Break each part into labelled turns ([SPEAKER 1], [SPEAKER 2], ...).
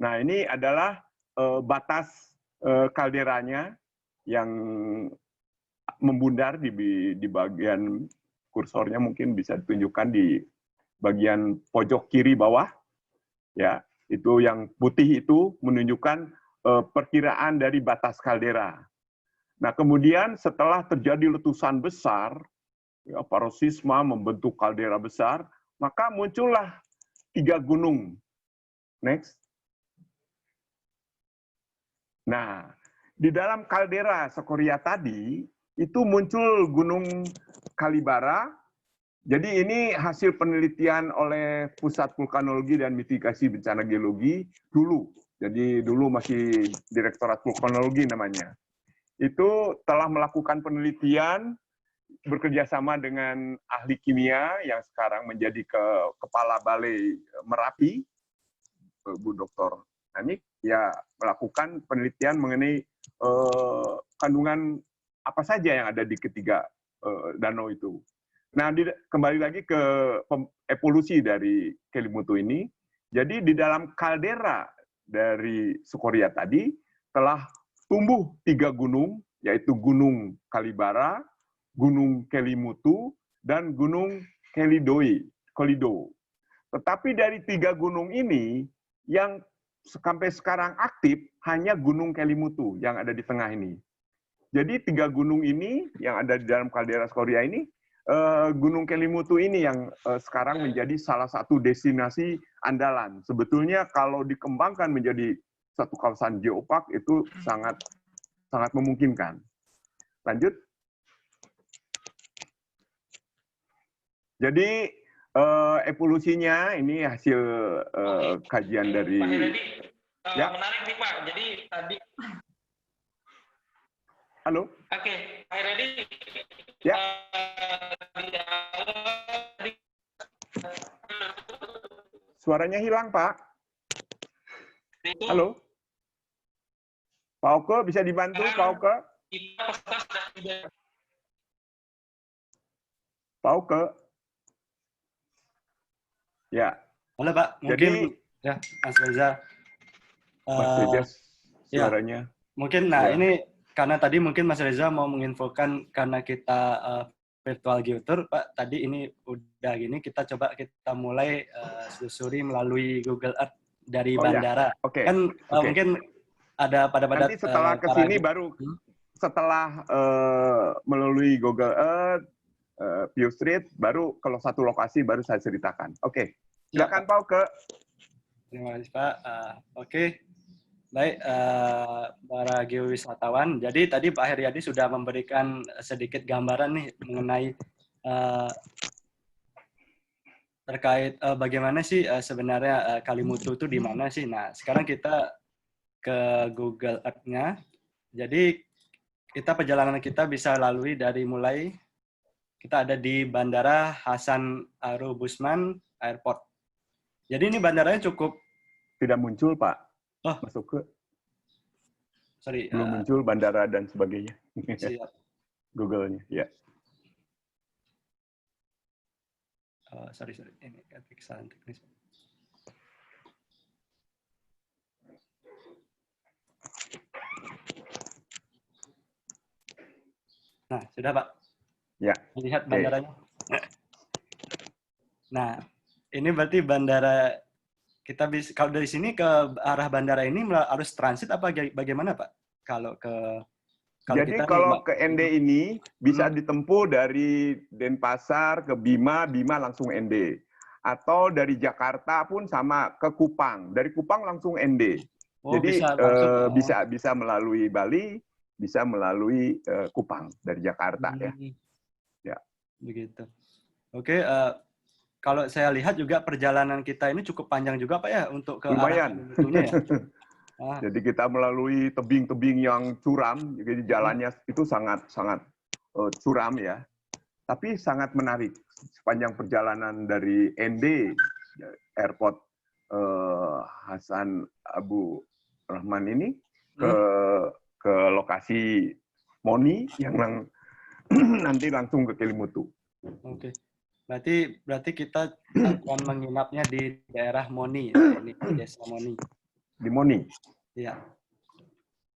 [SPEAKER 1] Nah, ini adalah batas kalderanya yang membundar di bagian kursornya, mungkin bisa ditunjukkan di bagian pojok kiri bawah. Ya, itu yang putih itu menunjukkan perkiraan dari batas kaldera. Nah, kemudian setelah terjadi letusan besar, ya, parosisma membentuk kaldera besar, maka muncullah 3 gunung. Next. Nah, di dalam kaldera skoria tadi, itu muncul gunung Kalibara. Jadi ini hasil penelitian oleh Pusat Vulkanologi dan Mitigasi Bencana Geologi dulu. Jadi dulu masih Direktorat Vulkanologi namanya. Itu telah melakukan penelitian bekerjasama dengan ahli kimia yang sekarang menjadi Kepala Balai Merapi, Bu Dr. Nanik, ya melakukan penelitian mengenai kandungan apa saja yang ada di ketiga danau itu. Nah, kembali lagi ke evolusi dari Kelimutu ini. Jadi di dalam kaldera dari Skoria tadi telah tumbuh 3 gunung, yaitu Gunung Kalibara, Gunung Kelimutu, dan Gunung Kelido. Tetapi dari 3 gunung ini, yang sampai sekarang aktif hanya Gunung Kelimutu yang ada di tengah ini. Jadi 3 gunung ini yang ada di dalam kaldera Skoria ini, Gunung Kelimutu ini yang sekarang menjadi salah satu destinasi andalan. Sebetulnya kalau dikembangkan menjadi satu kawasan geopark itu sangat memungkinkan. Lanjut. Jadi evolusinya ini hasil kajian dari.
[SPEAKER 2] Pak Heri,
[SPEAKER 1] ya.
[SPEAKER 2] Menarik nih Pak. Jadi tadi.
[SPEAKER 1] Halo.
[SPEAKER 2] Oke, Pak Heri.
[SPEAKER 1] Ya. Suaranya hilang, Pak. Halo. Pak Oke, bisa dibantu, Pak Oke? Pak Oke. Ya.
[SPEAKER 3] Halo Pak, mungkin ya Mas Reza.
[SPEAKER 1] Mas Reza suaranya.
[SPEAKER 3] Ya, mungkin, nah ya. Ini karena tadi mungkin Mas Reza mau menginfokan karena kita virtual geotour, Pak. Tadi ini udah gini, kita mulai selusuri melalui Google Earth dari bandara.
[SPEAKER 1] Ya. Okay.
[SPEAKER 3] Kan mungkin ada pada
[SPEAKER 1] nanti setelah kesini baru setelah melalui Google Earth, View Street, baru kalau satu lokasi baru saya ceritakan. Oke. Silakan Pak Oke.
[SPEAKER 3] Terima kasih Pak. Oke. Baik, para geowisatawan. Jadi tadi Pak Heriadi sudah memberikan sedikit gambaran nih mengenai terkait bagaimana sih sebenarnya Kelimutu itu di mana sih. Nah, sekarang kita ke Google Earth-nya. Jadi perjalanan kita bisa lalui dari mulai kita ada di Bandara Hasan Aru Busman Airport. Jadi ini bandaranya cukup
[SPEAKER 1] tidak muncul, Pak.
[SPEAKER 3] Oh,
[SPEAKER 1] masuk ke.
[SPEAKER 3] Sorry.
[SPEAKER 1] Belum muncul bandara dan sebagainya.
[SPEAKER 3] Siap.
[SPEAKER 1] Google-nya, ya.
[SPEAKER 3] Sorry. Ini kesalahan teknis. Nah, sudah Pak.
[SPEAKER 1] Ya.
[SPEAKER 3] Lihat bandaranya. Nah, ini berarti bandara kita bisa, kalau dari sini ke arah bandara ini harus transit apa bagaimana Pak? Kalau
[SPEAKER 1] jadi kalau ke ND ini bisa ditempuh dari Denpasar ke Bima langsung ND. Atau dari Jakarta pun sama ke Kupang. Dari Kupang langsung ND.
[SPEAKER 3] Oh,
[SPEAKER 1] jadi bisa melalui Bali, bisa melalui Kupang dari Jakarta ya. Ya.
[SPEAKER 3] Begitu. Oke, kalau saya lihat juga perjalanan kita ini cukup panjang juga Pak ya untuk ke
[SPEAKER 1] lumayan.
[SPEAKER 3] Arah ya.
[SPEAKER 1] Jadi kita melalui tebing-tebing yang curam, jadi jalannya itu sangat curam ya. Tapi sangat menarik sepanjang perjalanan dari ND Airport Hasan Abu Rahman ini ke lokasi Moni yang nanti langsung ke Kelimutu.
[SPEAKER 3] Oke. Berarti kita akan menginapnya di daerah Moni, ya, ini desa Moni.
[SPEAKER 1] Moni.
[SPEAKER 3] Iya.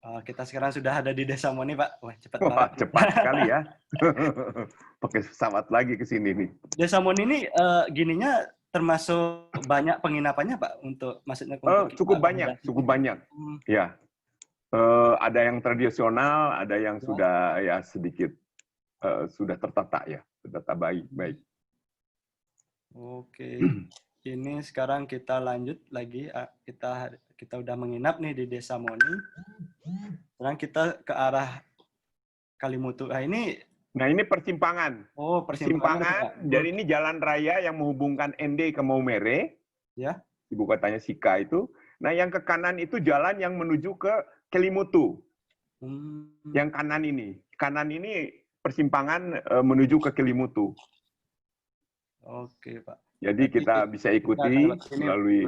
[SPEAKER 3] Kita sekarang sudah ada di Desa Moni, Pak. Wah, cepat
[SPEAKER 1] Wah,
[SPEAKER 3] banget.
[SPEAKER 1] cepat sekali ya. Pakai pesawat lagi ke sini nih.
[SPEAKER 3] Desa Moni ini gininya termasuk banyak penginapannya, Pak, untuk maksudnya untuk
[SPEAKER 1] Cukup banyak,
[SPEAKER 3] akomodasi.
[SPEAKER 1] cukup banyak. Ya, ada yang tradisional, ada yang sudah ya sedikit sudah tertata ya, tertata baik.
[SPEAKER 3] Oke. Ini sekarang kita lanjut lagi. Kita udah menginap nih di Desa Moni. Sekarang kita ke arah Kalimutu.
[SPEAKER 1] Nah, ini persimpangan.
[SPEAKER 3] Oh, persimpangan.
[SPEAKER 1] Jadi ini jalan raya yang menghubungkan Ende ke Maumere.
[SPEAKER 3] Ya.
[SPEAKER 1] Ibu kotanya Sika itu. Nah, yang ke kanan itu jalan yang menuju ke Kelimutu. Yang kanan ini. Kanan ini persimpangan menuju ke Kelimutu.
[SPEAKER 3] Oke, Pak.
[SPEAKER 1] Jadi kita bisa ikuti melalui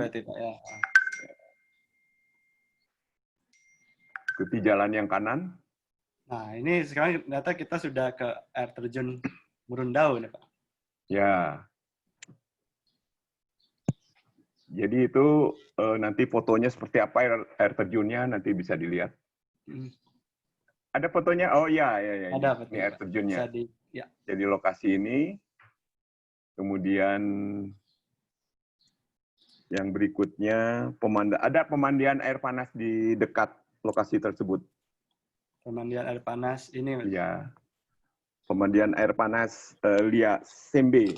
[SPEAKER 1] ikuti jalan yang kanan.
[SPEAKER 3] Nah, ini sekarang ternyata kita sudah ke air terjun Murundau nih, Pak.
[SPEAKER 1] Ya. Jadi itu nanti fotonya seperti apa air terjunnya nanti bisa dilihat. Ada fotonya? Oh ya.
[SPEAKER 3] Ada
[SPEAKER 1] ini air terjunnya.
[SPEAKER 3] Ya.
[SPEAKER 1] Jadi lokasi ini. Kemudian yang berikutnya ada pemandian air panas di dekat lokasi tersebut.
[SPEAKER 3] Pemandian air panas ini.
[SPEAKER 1] Iya. Pemandian air panas Lia Sembe.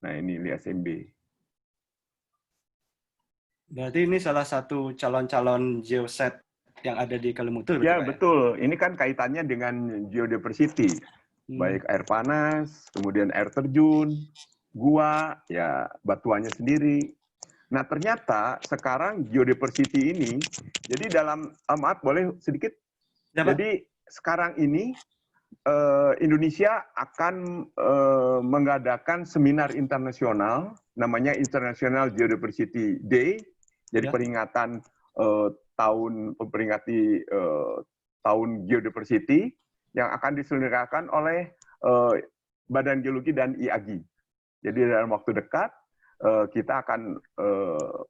[SPEAKER 1] Nah, ini Lia Sembe.
[SPEAKER 3] Berarti ini salah satu calon-calon geoset yang ada di Kalimutu.
[SPEAKER 1] Ya, betul. Ini kan kaitannya dengan geodiversity. Baik air panas, kemudian air terjun, gua, ya batuannya sendiri. Nah, ternyata sekarang geodiversity ini, jadi maaf boleh sedikit?
[SPEAKER 3] Ya,
[SPEAKER 1] jadi sekarang ini Indonesia akan mengadakan seminar internasional, namanya International Geodiversity Day. Jadi peringatan memperingati tahun geodiversity yang akan diselenggarakan oleh Badan Geologi dan IAGI. Jadi dalam waktu dekat kita akan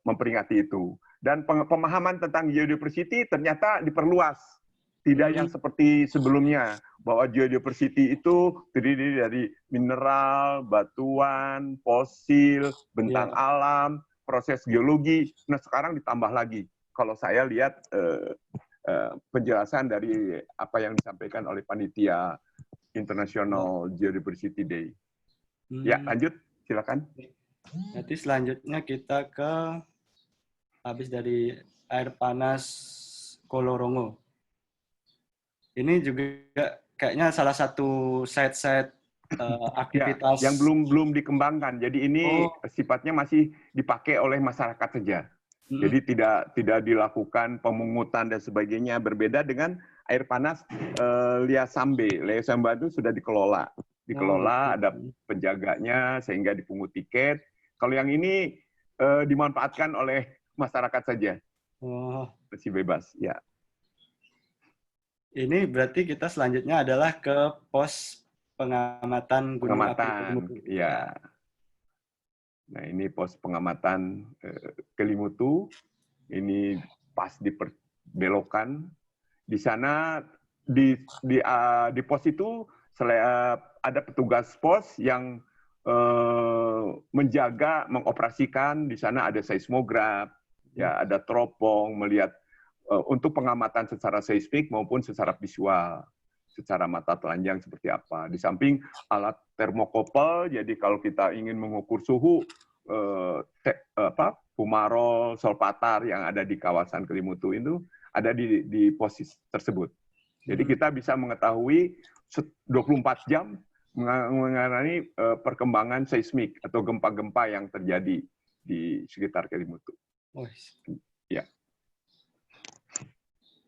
[SPEAKER 1] memperingati itu. Dan pemahaman tentang geodiversity ternyata diperluas. Tidak yang seperti sebelumnya, bahwa geodiversity itu terdiri dari mineral, batuan, fosil, bentang alam, proses geologi. Nah, sekarang ditambah lagi. Kalau saya lihat penjelasan dari apa yang disampaikan oleh panitia International Geodiversity Day. Ya, lanjut, silakan.
[SPEAKER 3] Nanti selanjutnya kita habis dari air panas Kolorongo. Ini juga kayaknya salah satu site-site aktivitas
[SPEAKER 1] yang belum dikembangkan. Jadi ini sifatnya masih dipakai oleh masyarakat saja. Jadi tidak dilakukan pemungutan dan sebagainya. Berbeda dengan air panas Lia Sambe. Lia Sambe itu sudah dikelola. Ada penjaganya sehingga dipungut tiket. Kalau yang ini dimanfaatkan oleh masyarakat saja. Masih bebas, ya.
[SPEAKER 3] Ini berarti kita selanjutnya adalah ke pos pengamatan gunung api Kelimutu.
[SPEAKER 1] Ya. Nah, ini pos pengamatan Kelimutu. Ini pas di belokan. Di sana di pos itu ada petugas pos yang menjaga, mengoperasikan. Di sana ada seismograf, ya ada teropong melihat untuk pengamatan secara seismik maupun secara visual, secara mata telanjang seperti apa. Di samping alat termokopel, jadi kalau kita ingin mengukur suhu, fumarol, solpatar yang ada di kawasan Kelimutu itu ada di posisi tersebut. Jadi kita bisa mengetahui 24 jam mengenai perkembangan seismik atau gempa-gempa yang terjadi di sekitar Kelimutu. Ya.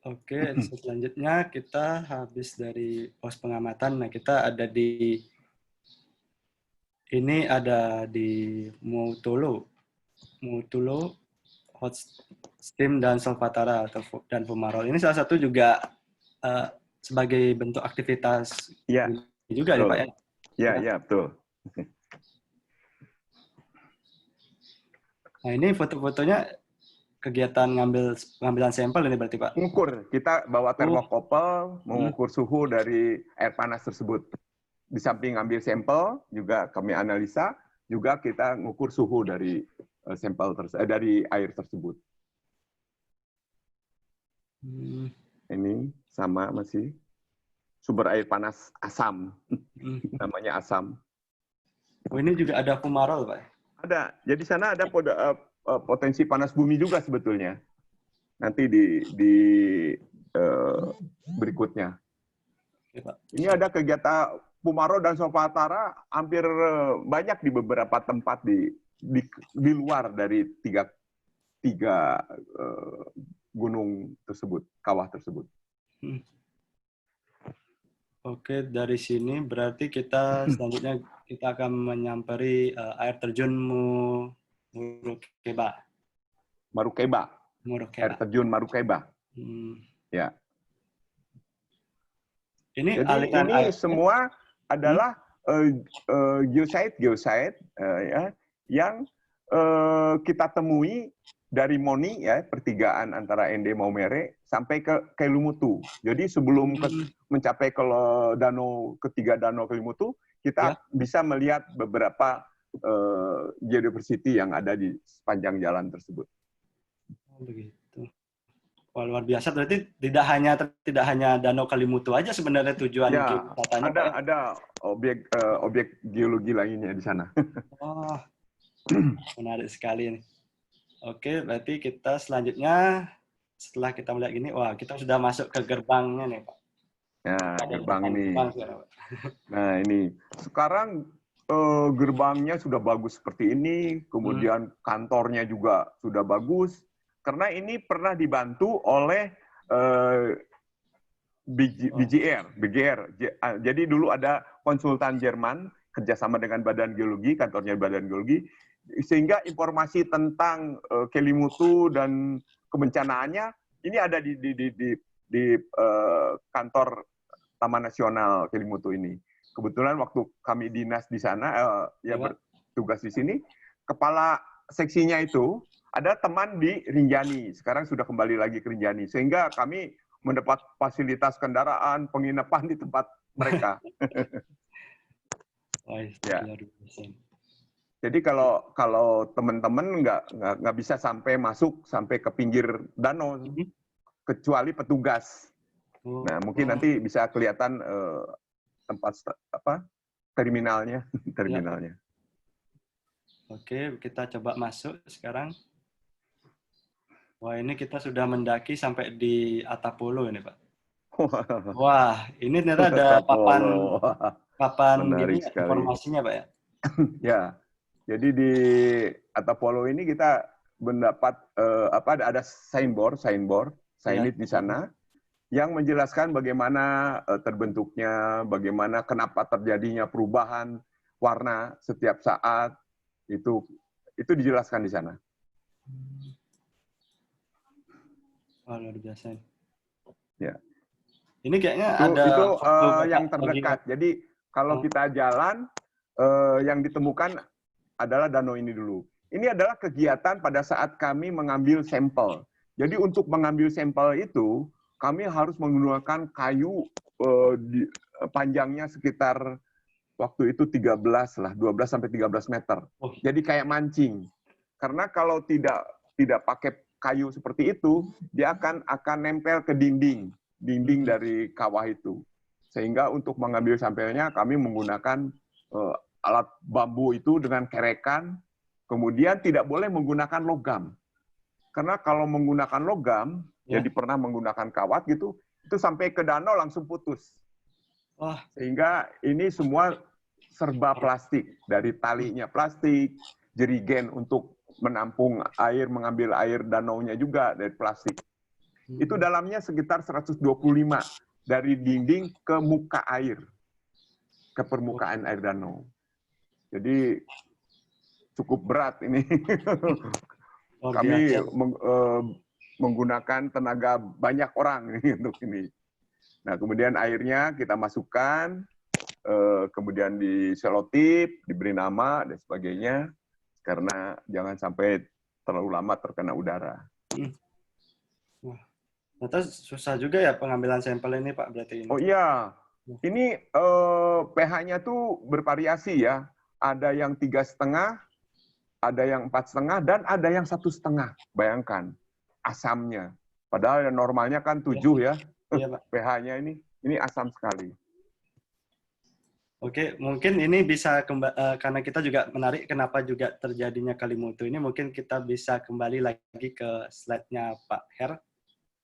[SPEAKER 3] Oke, selanjutnya kita habis dari pos pengamatan. Nah, kita ada di Moutulo, Hot Stream dan Solfatara dan Fumarol. Ini salah satu juga sebagai bentuk aktivitas juga ya, Pak ya?
[SPEAKER 1] Ya, betul.
[SPEAKER 3] Nah, ini foto-fotonya kegiatan pengambilan sampel ini berarti Pak?
[SPEAKER 1] Mengukur, kita bawa termokopel, mengukur suhu dari air panas tersebut. Di samping ambil sampel, juga kami analisa, juga kita mengukur suhu dari sampel dari air tersebut. Ini sama masih sumber air panas asam, namanya asam.
[SPEAKER 3] Oh, ini juga ada fumarol Pak?
[SPEAKER 1] Ada, jadi sana ada potensi panas bumi juga sebetulnya. Nanti di berikutnya.
[SPEAKER 3] Oke, Pak.
[SPEAKER 1] Ini ada kegiatan Pumaro dan Sopatara hampir banyak di beberapa tempat di luar dari tiga gunung tersebut, kawah tersebut.
[SPEAKER 3] Oke, dari sini berarti kita selanjutnya kita akan menyamperi air terjun Murukeba.
[SPEAKER 1] Marukeba. Air terjun Marukeba. Ya.
[SPEAKER 3] Ini
[SPEAKER 1] jadi ini semua adalah geosite ya, yang kita temui dari Moni ya, pertigaan antara Ende Maumere sampai ke Keilumutu. Jadi sebelum mencapai ke ketiga danau Keilumutu, kita bisa melihat beberapa geodiversity yang ada di sepanjang jalan tersebut.
[SPEAKER 3] Oh, begitu. Wah, luar biasa. Berarti tidak hanya Danau Kelimutu aja sebenarnya tujuan wisatanya.
[SPEAKER 1] Ada objek geologi lainnya di sana.
[SPEAKER 3] Oh, menarik sekali ini. Oke, berarti kita selanjutnya setelah kita melihat gini, wah kita sudah masuk ke gerbangnya nih Pak.
[SPEAKER 1] Ya, gerbang ini. Nah ini sekarang gerbangnya sudah bagus seperti ini, kemudian kantornya juga sudah bagus. Karena ini pernah dibantu oleh BGR. Jadi dulu ada konsultan Jerman kerjasama dengan Badan Geologi, kantornya Badan Geologi, sehingga informasi tentang Kelimutu dan kebencanaannya ini ada di kantor Taman Nasional Kelimutu ini. Kebetulan waktu kami dinas di sana, bertugas di sini, kepala seksinya itu ada teman di Rinjani, sekarang sudah kembali lagi ke Rinjani, sehingga kami mendapat fasilitas kendaraan, penginapan di tempat mereka. Ya. Jadi kalau teman-teman nggak bisa sampai ke pinggir danau, kecuali petugas. Nah mungkin nanti bisa kelihatan tempat terminalnya.
[SPEAKER 3] Oke, kita coba masuk sekarang. Wah, ini kita sudah mendaki sampai di Atapolo ini, Pak. Wah, ini ternyata ada papan gini informasinya, Pak ya?
[SPEAKER 1] Ya, jadi di Atapolo ini kita mendapat ada signboard di sana yang menjelaskan bagaimana terbentuknya, bagaimana kenapa terjadinya perubahan warna setiap saat, itu dijelaskan di sana.
[SPEAKER 3] Oh, luar biasa.
[SPEAKER 1] Ya.
[SPEAKER 3] Ini kayaknya
[SPEAKER 1] itu yang terdekat. Jadi kalau kita jalan, yang ditemukan adalah danau ini dulu. Ini adalah kegiatan pada saat kami mengambil sampel. Jadi untuk mengambil sampel itu, kami harus menggunakan kayu panjangnya sekitar waktu itu 12 sampai 13 meter. Jadi kayak mancing. Karena kalau tidak pakai kayu seperti itu, dia akan nempel ke dinding dari kawah itu. Sehingga untuk mengambil sampelnya kami menggunakan alat bambu itu dengan kerekan, kemudian tidak boleh menggunakan logam. Karena kalau menggunakan logam, jadi pernah menggunakan kawat gitu, itu sampai ke danau langsung putus. Sehingga ini semua serba plastik, dari talinya plastik, jerigen untuk menampung air, mengambil air danaunya juga dari plastik. Itu dalamnya sekitar 125 dari dinding ke muka air, ke permukaan air danau. Jadi cukup berat ini. Kami menggunakan tenaga banyak orang untuk ini. Nah, kemudian airnya kita masukkan, kemudian diselotip, diberi nama dan sebagainya, karena jangan sampai terlalu lama terkena udara.
[SPEAKER 3] Wah, ternyata susah juga ya pengambilan sampel ini Pak berarti ini.
[SPEAKER 1] Oh iya, ini pH-nya tuh bervariasi ya. Ada yang 3,5, ada yang 4,5, dan ada yang 1,5. Bayangkan asamnya. Padahal yang normalnya kan 7 ya.
[SPEAKER 3] Iya Pak.
[SPEAKER 1] pH-nya ini asam sekali.
[SPEAKER 3] Oke, mungkin ini bisa karena kita juga menarik kenapa juga terjadinya kalimutu ini, mungkin kita bisa kembali lagi ke slide-nya Pak Her,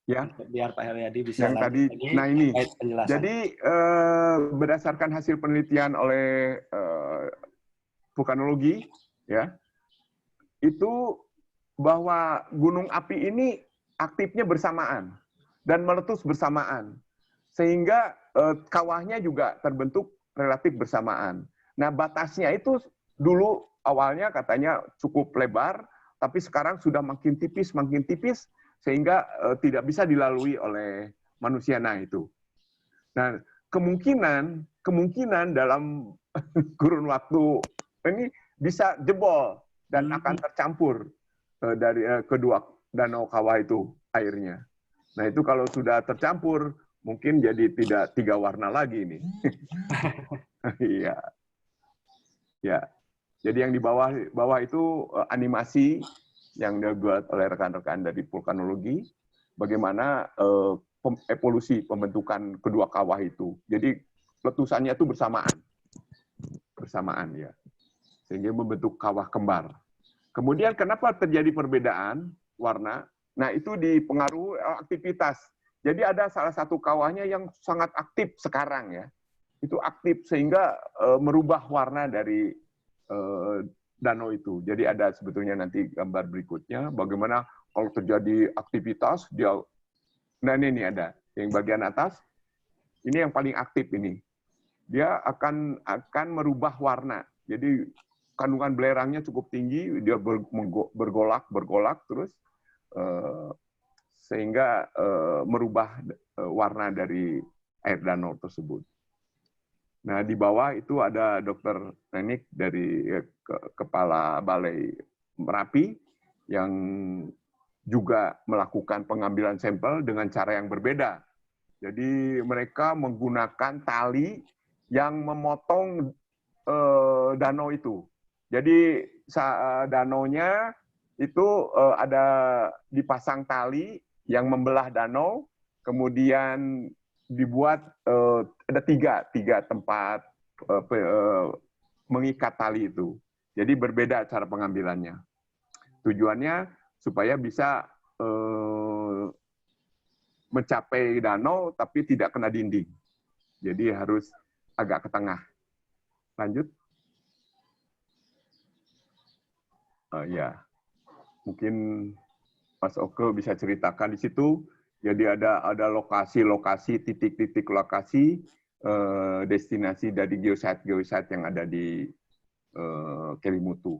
[SPEAKER 1] Ya,
[SPEAKER 3] biar Pak Heryadi bisa
[SPEAKER 1] yang
[SPEAKER 3] lanjut
[SPEAKER 1] tadi.
[SPEAKER 3] lagi
[SPEAKER 1] Nah ini,
[SPEAKER 3] terkait penjelasan.
[SPEAKER 1] jadi berdasarkan hasil penelitian oleh vulkanologi, ya, itu bahwa gunung api ini aktifnya bersamaan dan meletus bersamaan, sehingga kawahnya juga terbentuk relatif bersamaan. Nah, batasnya itu dulu awalnya katanya cukup lebar, tapi sekarang sudah makin tipis, sehingga tidak bisa dilalui oleh manusia. Nah, itu. Nah, kemungkinan dalam kurun waktu ini bisa jebol dan akan tercampur dari kedua danau kawah itu airnya. Nah, itu kalau sudah tercampur, mungkin jadi tidak 3 warna lagi nih. Iya. Ya. Jadi yang di bawah itu animasi yang dibuat oleh rekan-rekan dari vulkanologi, bagaimana evolusi pembentukan kedua kawah itu. Jadi letusannya itu bersamaan ya, sehingga membentuk kawah kembar. Kemudian kenapa terjadi perbedaan warna? Nah, itu dipengaruhi aktivitas. Jadi ada salah satu kawahnya yang sangat aktif sekarang ya. Itu aktif sehingga merubah warna dari danau itu. Jadi ada sebetulnya nanti gambar berikutnya bagaimana kalau terjadi aktivitas dia. Nah, ini ada yang bagian atas. Ini yang paling aktif ini. Dia akan merubah warna. Jadi kandungan belerangnya cukup tinggi, dia bergolak terus sehingga merubah warna dari air danau tersebut. Nah, di bawah itu ada Dr. Renik dari Kepala Balai Merapi yang juga melakukan pengambilan sampel dengan cara yang berbeda. Jadi mereka menggunakan tali yang memotong danau itu. Jadi danaunya itu ada dipasang tali yang membelah danau, kemudian dibuat ada tiga tempat mengikat tali itu. Jadi berbeda cara pengambilannya. Tujuannya supaya bisa mencapai danau tapi tidak kena dinding. Jadi harus agak ke tengah. Lanjut. Ya, mungkin Mas Oke bisa ceritakan di situ. Jadi ada lokasi-lokasi, titik-titik lokasi destinasi dari geosite yang ada di Kelimutu.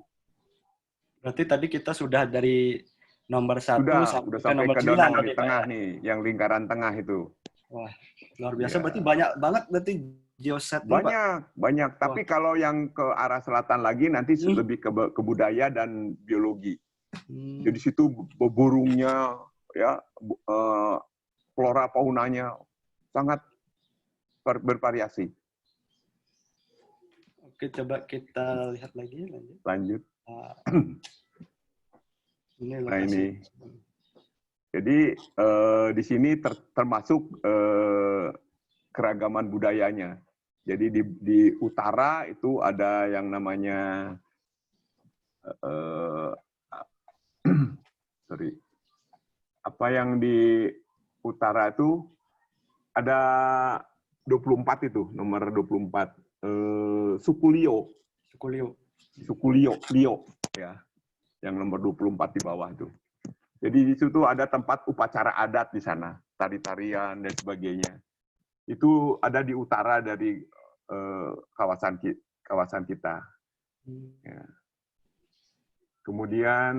[SPEAKER 3] Berarti tadi kita sudah dari nomor 1
[SPEAKER 1] sudah sampai
[SPEAKER 3] nomor
[SPEAKER 1] ke
[SPEAKER 3] 9
[SPEAKER 1] danau di
[SPEAKER 3] tadi,
[SPEAKER 1] tengah
[SPEAKER 3] Pak, ya?
[SPEAKER 1] nih, yang lingkaran tengah itu.
[SPEAKER 3] Wah, luar biasa.
[SPEAKER 1] Ya.
[SPEAKER 3] Berarti banyak banget berarti geoset nih, Pak.
[SPEAKER 1] Banyak. Tapi kalau yang ke arah selatan lagi nanti lebih ke budaya dan biologi. Jadi situ burungnya, ya, flora faunanya sangat bervariasi.
[SPEAKER 3] Oke, coba kita lihat lagi.
[SPEAKER 1] Lanjut.
[SPEAKER 3] Ini
[SPEAKER 1] Nah
[SPEAKER 3] lokasi.
[SPEAKER 1] ini. Jadi di sini termasuk keragaman budayanya. Jadi di utara itu ada yang namanya apa yang di utara itu ada 24 itu, nomor 24. Suku Lio ya. Yang nomor 24 di bawah itu. Jadi di situ ada tempat upacara adat di sana, tari-tarian dan sebagainya. Itu ada di utara dari kawasan kita. Ya. Kemudian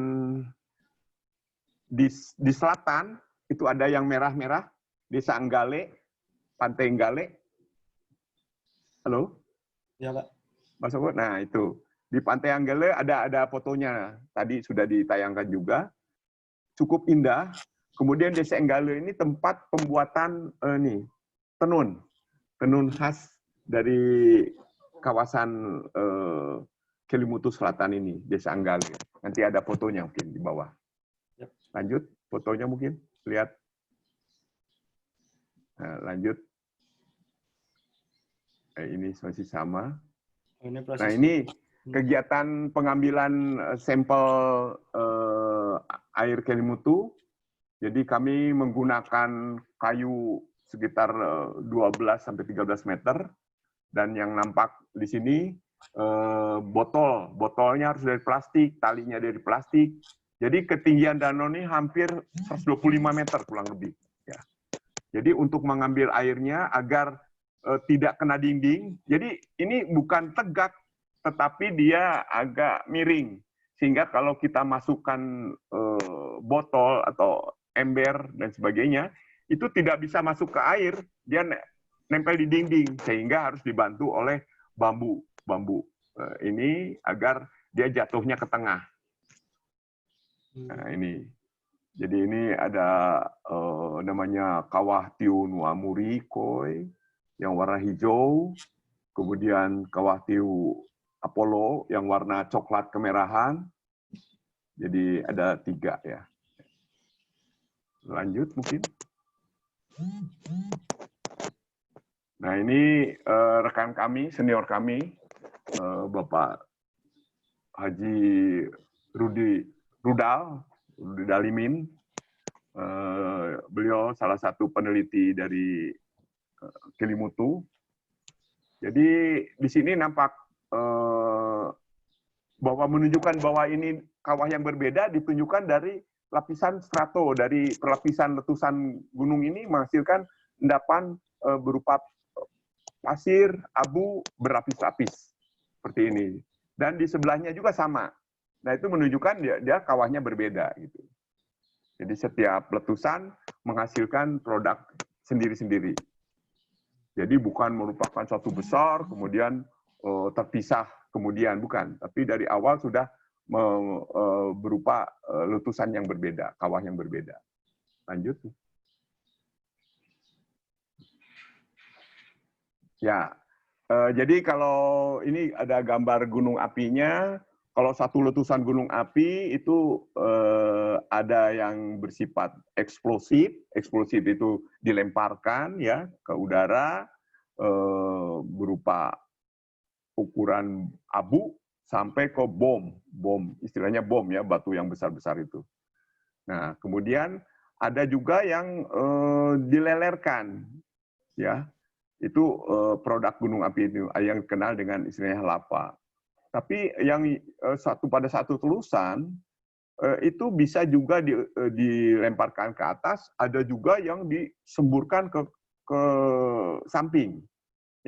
[SPEAKER 1] di selatan itu ada yang merah-merah, Desa Anggale, Pantai Anggale. Halo?
[SPEAKER 3] Ya, Pak.
[SPEAKER 1] Mas Ogo? Nah, itu. Di Pantai Anggale ada fotonya. Tadi sudah ditayangkan juga. cukup indah. Kemudian Desa Enggale ini tempat pembuatan tenun khas dari kawasan Kelimutu Selatan ini, Desa Enggale. Nanti ada fotonya mungkin di bawah. Lanjut, fotonya mungkin lihat. Nah, lanjut. Ini masih sama. Nah, ini kegiatan pengambilan sampel air Kelimutu. Jadi kami menggunakan kayu sekitar 12 sampai 13 meter, dan yang nampak di sini botolnya harus dari plastik, talinya dari plastik. Jadi ketinggian danau ini hampir 125 meter kurang lebih. Ya. Jadi untuk mengambil airnya agar tidak kena dinding. Jadi ini bukan tegak, tetapi dia agak miring. Sehingga kalau kita masukkan botol atau ember dan sebagainya, itu tidak bisa masuk ke air, dia nempel di dinding, sehingga harus dibantu oleh bambu ini agar dia jatuhnya ke tengah. Nah, ini. Jadi ini ada namanya Kawah Tiu Nuamuri Koi yang warna hijau, kemudian Kawah Tiu Apollo yang warna coklat kemerahan. Jadi ada 3 ya. Lanjut mungkin. Nah, ini rekan kami, senior kami, Bapak Haji Rudi Dalimin. Beliau salah satu peneliti dari Kelimutu. Jadi di sini nampak bahwa menunjukkan bahwa ini kawah yang berbeda ditunjukkan dari lapisan strato, dari perlapisan letusan gunung ini menghasilkan endapan berupa pasir, abu berlapis-lapis seperti ini. Dan di sebelahnya juga sama. Nah, itu menunjukkan dia kawahnya berbeda gitu. Jadi setiap letusan menghasilkan produk sendiri-sendiri. Jadi bukan merupakan satu besar kemudian terpisah kemudian, bukan, tapi dari awal sudah berupa letusan yang berbeda, kawah yang berbeda. Lanjut. Ya, jadi kalau ini ada gambar gunung apinya, kalau satu letusan gunung api itu ada yang bersifat eksplosif itu dilemparkan ya ke udara berupa ukuran abu sampai ke bom, istilahnya bom ya, batu yang besar-besar itu. Nah, kemudian ada juga yang dilelerkan, ya, itu produk gunung api itu yang dikenal dengan istilahnya lava. Tapi yang pada satu telusan itu bisa juga dilemparkan ke atas, ada juga yang disemburkan ke samping,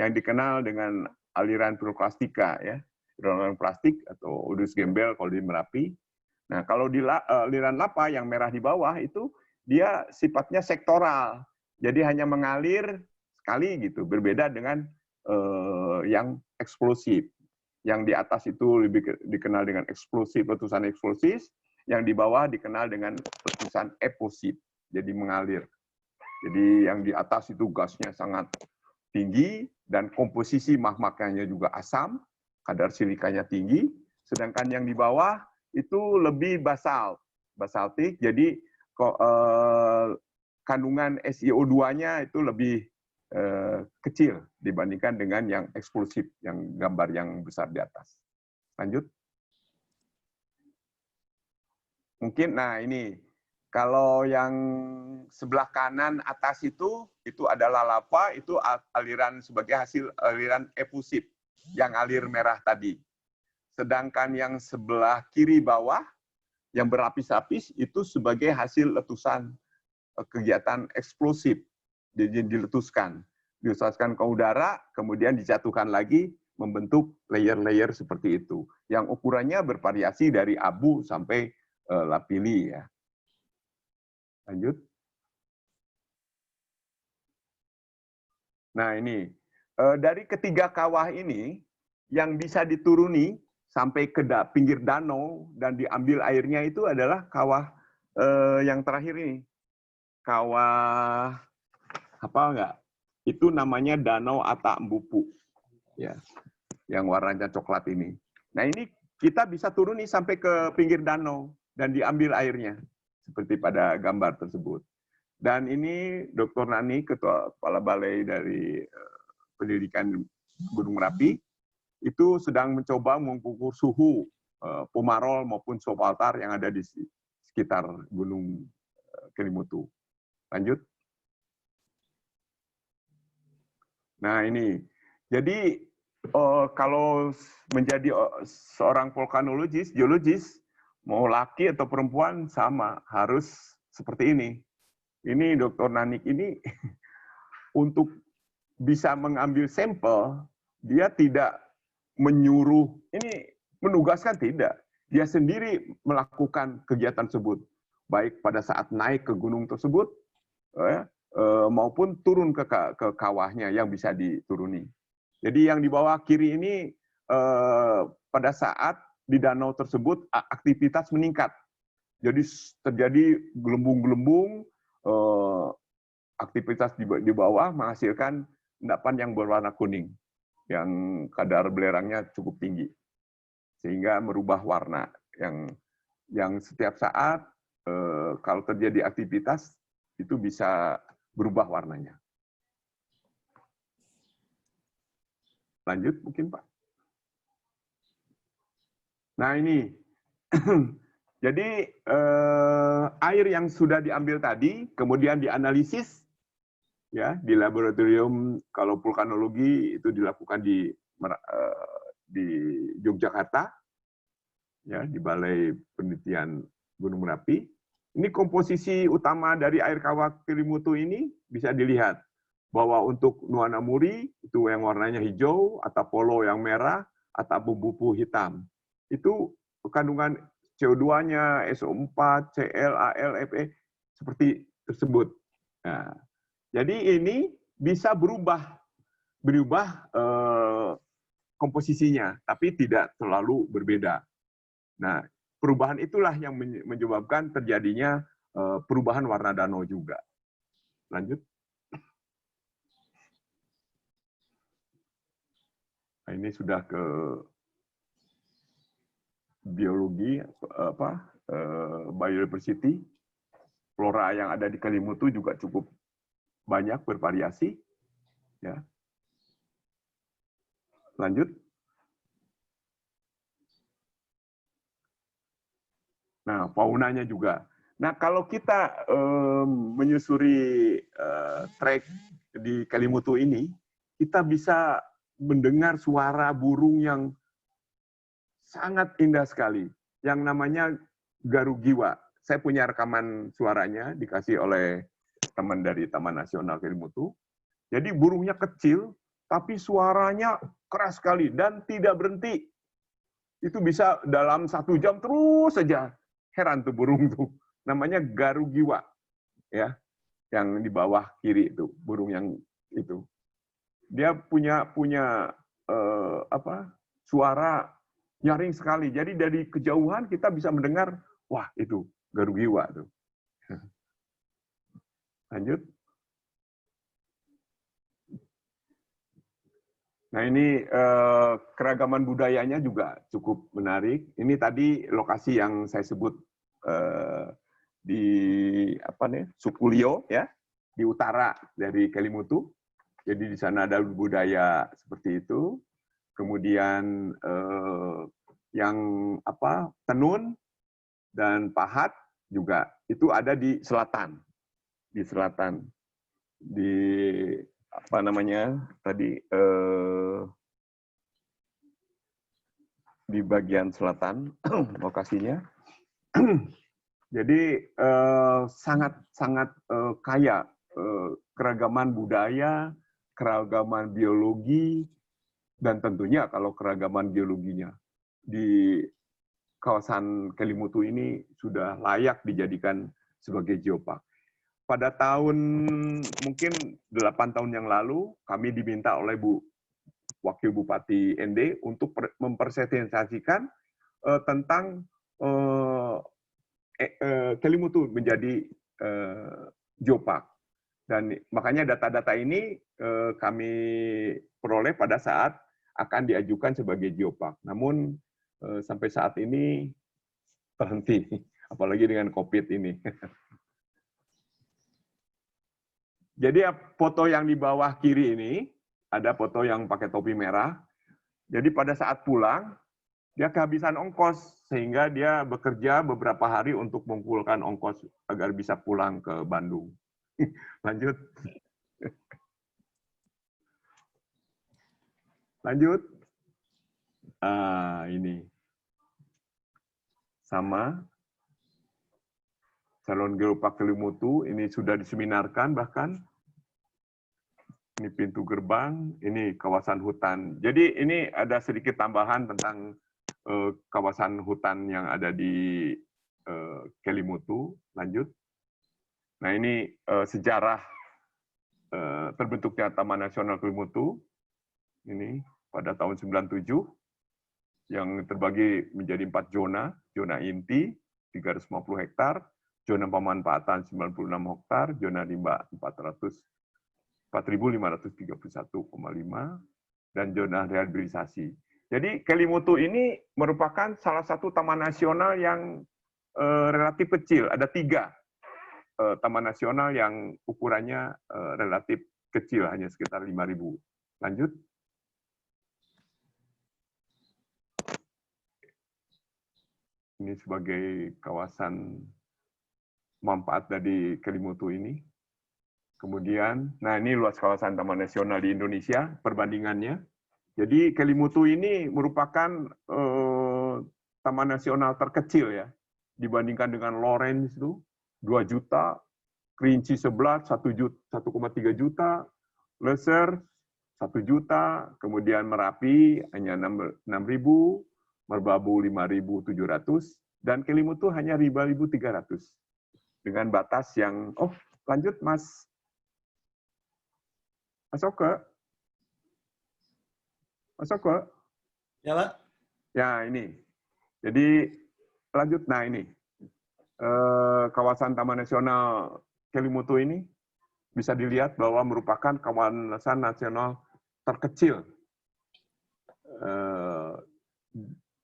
[SPEAKER 1] yang dikenal dengan aliran piroklastika ya. Aliran plastik atau udus gembel kalau di Merapi. Nah, kalau di aliran lava yang merah di bawah itu dia sifatnya sektoral. Jadi hanya mengalir sekali gitu, berbeda dengan yang eksplosif. Yang di atas itu lebih dikenal dengan eksplosif, letusan eksplosif, yang di bawah dikenal dengan letusan eposif, jadi mengalir. Jadi yang di atas itu gasnya sangat tinggi dan komposisi magmanya juga asam, kadar silikanya tinggi, sedangkan yang di bawah itu lebih basaltik, jadi kandungan SiO2-nya itu lebih kecil dibandingkan dengan yang eksplosif, yang gambar yang besar di atas. Lanjut. Mungkin, nah ini, kalau yang sebelah kanan atas itu adalah lava, itu aliran sebagai hasil aliran efusif, yang alir merah tadi. Sedangkan yang sebelah kiri bawah, yang berlapis-lapis, itu sebagai hasil letusan kegiatan eksplosif. Jadi diletuskan ke udara, kemudian dijatuhkan lagi, membentuk layer-layer seperti itu. Yang ukurannya bervariasi dari abu sampai lapili ya. Lanjut. Nah ini, dari ketiga kawah ini, yang bisa dituruni sampai ke pinggir danau dan diambil airnya itu adalah kawah yang terakhir ini, kawah apa enggak? Itu namanya Danau Atak Mbupu, ya, yang warnanya coklat ini. Nah ini kita bisa turun nih sampai ke pinggir danau dan diambil airnya, seperti pada gambar tersebut. Dan ini Dr. Nani, Ketua Kepala Balai dari Pendidikan Gunung Merapi, itu sedang mencoba mengukur suhu Pumarol maupun subaltar yang ada di sekitar Gunung Kelimutu. Lanjut. Nah ini, jadi kalau menjadi seorang vulkanologis, geologis, mau laki atau perempuan sama, harus seperti ini. Ini Dr. Nanik ini untuk bisa mengambil sampel, dia tidak menyuruh, ini menugaskan tidak. Dia sendiri melakukan kegiatan tersebut, baik pada saat naik ke gunung tersebut, maupun turun ke kawahnya yang bisa dituruni. Jadi yang di bawah kiri ini pada saat di danau tersebut aktivitas meningkat. Jadi terjadi gelembung-gelembung, aktivitas di bawah menghasilkan endapan yang berwarna kuning, yang kadar belerangnya cukup tinggi, sehingga merubah warna yang setiap saat kalau terjadi aktivitas itu bisa berubah warnanya. Lanjut mungkin Pak. Nah ini, jadi air yang sudah diambil tadi, kemudian dianalisis ya di laboratorium, kalau vulkanologi itu dilakukan di Yogyakarta, ya di Balai Penelitian Gunung Merapi. Ini komposisi utama dari air kawah Kelimutu ini bisa dilihat bahwa untuk Nuana Muri itu yang warnanya hijau, Atapolo yang merah, Atak-Mbupu hitam. Itu kandungan CO2-nya, SO4, Cl, Al, Fe seperti tersebut. Nah, jadi ini bisa berubah komposisinya, tapi tidak selalu berbeda. Nah, perubahan itulah yang menyebabkan terjadinya perubahan warna danau juga. Lanjut. Nah, ini sudah ke biologi, biodiversity. Flora yang ada di Kelimutu juga cukup banyak, bervariasi. Ya. Lanjut. Nah, faunanya juga. Nah, kalau kita menyusuri trek di Kelimutu ini, kita bisa mendengar suara burung yang sangat indah sekali, yang namanya garugiwa. Saya punya rekaman suaranya, dikasih oleh teman dari Taman Nasional Kelimutu. Jadi burungnya kecil, tapi suaranya keras sekali dan tidak berhenti. Itu bisa dalam 1 jam terus saja. Heran tuh burung tuh. Namanya garugiwa, ya, yang di bawah kiri itu, burung yang itu. Dia punya suara nyaring sekali. Jadi dari kejauhan kita bisa mendengar, wah itu garugiwa tuh. Lanjut. Nah ini keragaman budayanya juga cukup menarik. Ini tadi lokasi yang saya sebut di Sukulio, ya, di utara dari Kelimutu. Jadi di sana ada budaya seperti itu. Kemudian yang tenun dan pahat juga itu ada di selatan. Di selatan. Di di bagian selatan lokasinya. Jadi sangat kaya keragaman budaya, keragaman biologi, dan tentunya kalau keragaman geologinya di kawasan Kelimutu ini sudah layak dijadikan sebagai geopark. Pada tahun mungkin 8 tahun yang lalu, kami diminta oleh Wakil Bupati ND untuk mempresentasikan tentang Kelimutu menjadi geopark. Dan makanya data-data ini kami peroleh pada saat akan diajukan sebagai geopark. Namun sampai saat ini terhenti, apalagi dengan COVID ini. Jadi foto yang di bawah kiri ini, ada foto yang pakai topi merah. Jadi pada saat pulang, dia kehabisan ongkos, sehingga dia bekerja beberapa hari untuk mengumpulkan ongkos agar bisa pulang ke Bandung. Lanjut. Lanjut. Ini. Sama. Calon geopark Kelimutu, ini sudah diseminarkan bahkan. Ini pintu gerbang, ini kawasan hutan. Jadi ini ada sedikit tambahan tentang kawasan hutan yang ada di Kelimutu. Lanjut. Nah ini sejarah terbentuknya Taman Nasional Kelimutu. Ini pada tahun 97 yang terbagi menjadi 4 zona. Zona inti 350 hektar, zona pemanfaatan 96 hektar, zona rimba 4.531,5, dan zona rehabilitasi. Jadi Kelimutu ini merupakan salah satu taman nasional yang relatif kecil. Ada 3 taman nasional yang ukurannya relatif kecil, hanya sekitar 5.000. Lanjut. Ini sebagai kawasan manfaat dari Kelimutu ini. Kemudian, nah ini luas kawasan taman nasional di Indonesia, perbandingannya. Jadi Kelimutu ini merupakan taman nasional terkecil ya, dibandingkan dengan Lawrence itu 2 juta, Kerinci 11 1,3 juta, Lesser 1 juta, kemudian Merapi hanya 6.000, Merbabu 5.700, dan Kelimutu hanya 5.300. Dengan batas yang, lanjut Mas Oke. Mas Oke.
[SPEAKER 3] Ya, Pak.
[SPEAKER 1] Ya, ini. Jadi, lanjut. Nah, ini. Kawasan Taman Nasional Kelimutu ini bisa dilihat bahwa merupakan kawasan nasional terkecil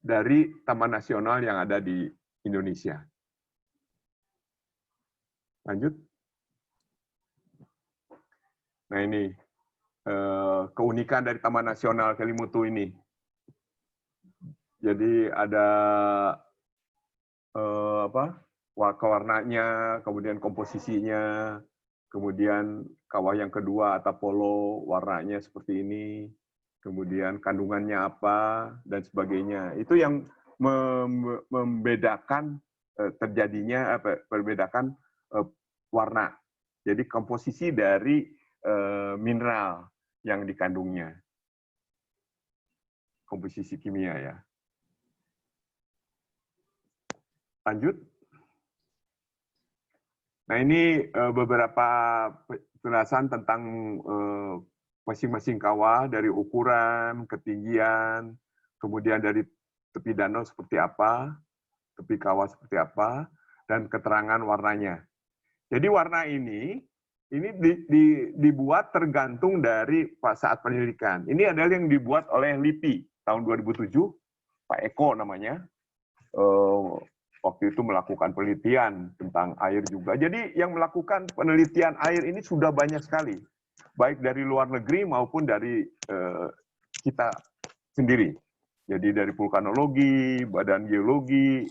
[SPEAKER 1] dari taman nasional yang ada di Indonesia. Lanjut. Nah, ini keunikan dari Taman Nasional Kelimutu ini. Jadi ada warnanya, kemudian komposisinya, kemudian kawah yang kedua Atapolo warnanya seperti ini, kemudian kandungannya apa dan sebagainya. Itu yang membedakan terjadinya perbedakan warna. Jadi komposisi dari mineral yang dikandungnya. Komposisi kimia ya. Lanjut. Nah ini beberapa penjelasan tentang masing-masing kawah dari ukuran, ketinggian, kemudian dari tepi danau seperti apa, tepi kawah seperti apa, dan keterangan warnanya. Jadi warna ini dibuat tergantung dari saat penyelidikan. Ini adalah yang dibuat oleh LIPI tahun 2007, Pak Eko namanya. Waktu itu melakukan penelitian tentang air juga. Jadi yang melakukan penelitian air ini sudah banyak sekali, baik dari luar negeri maupun dari kita sendiri. Jadi dari vulkanologi, badan geologi,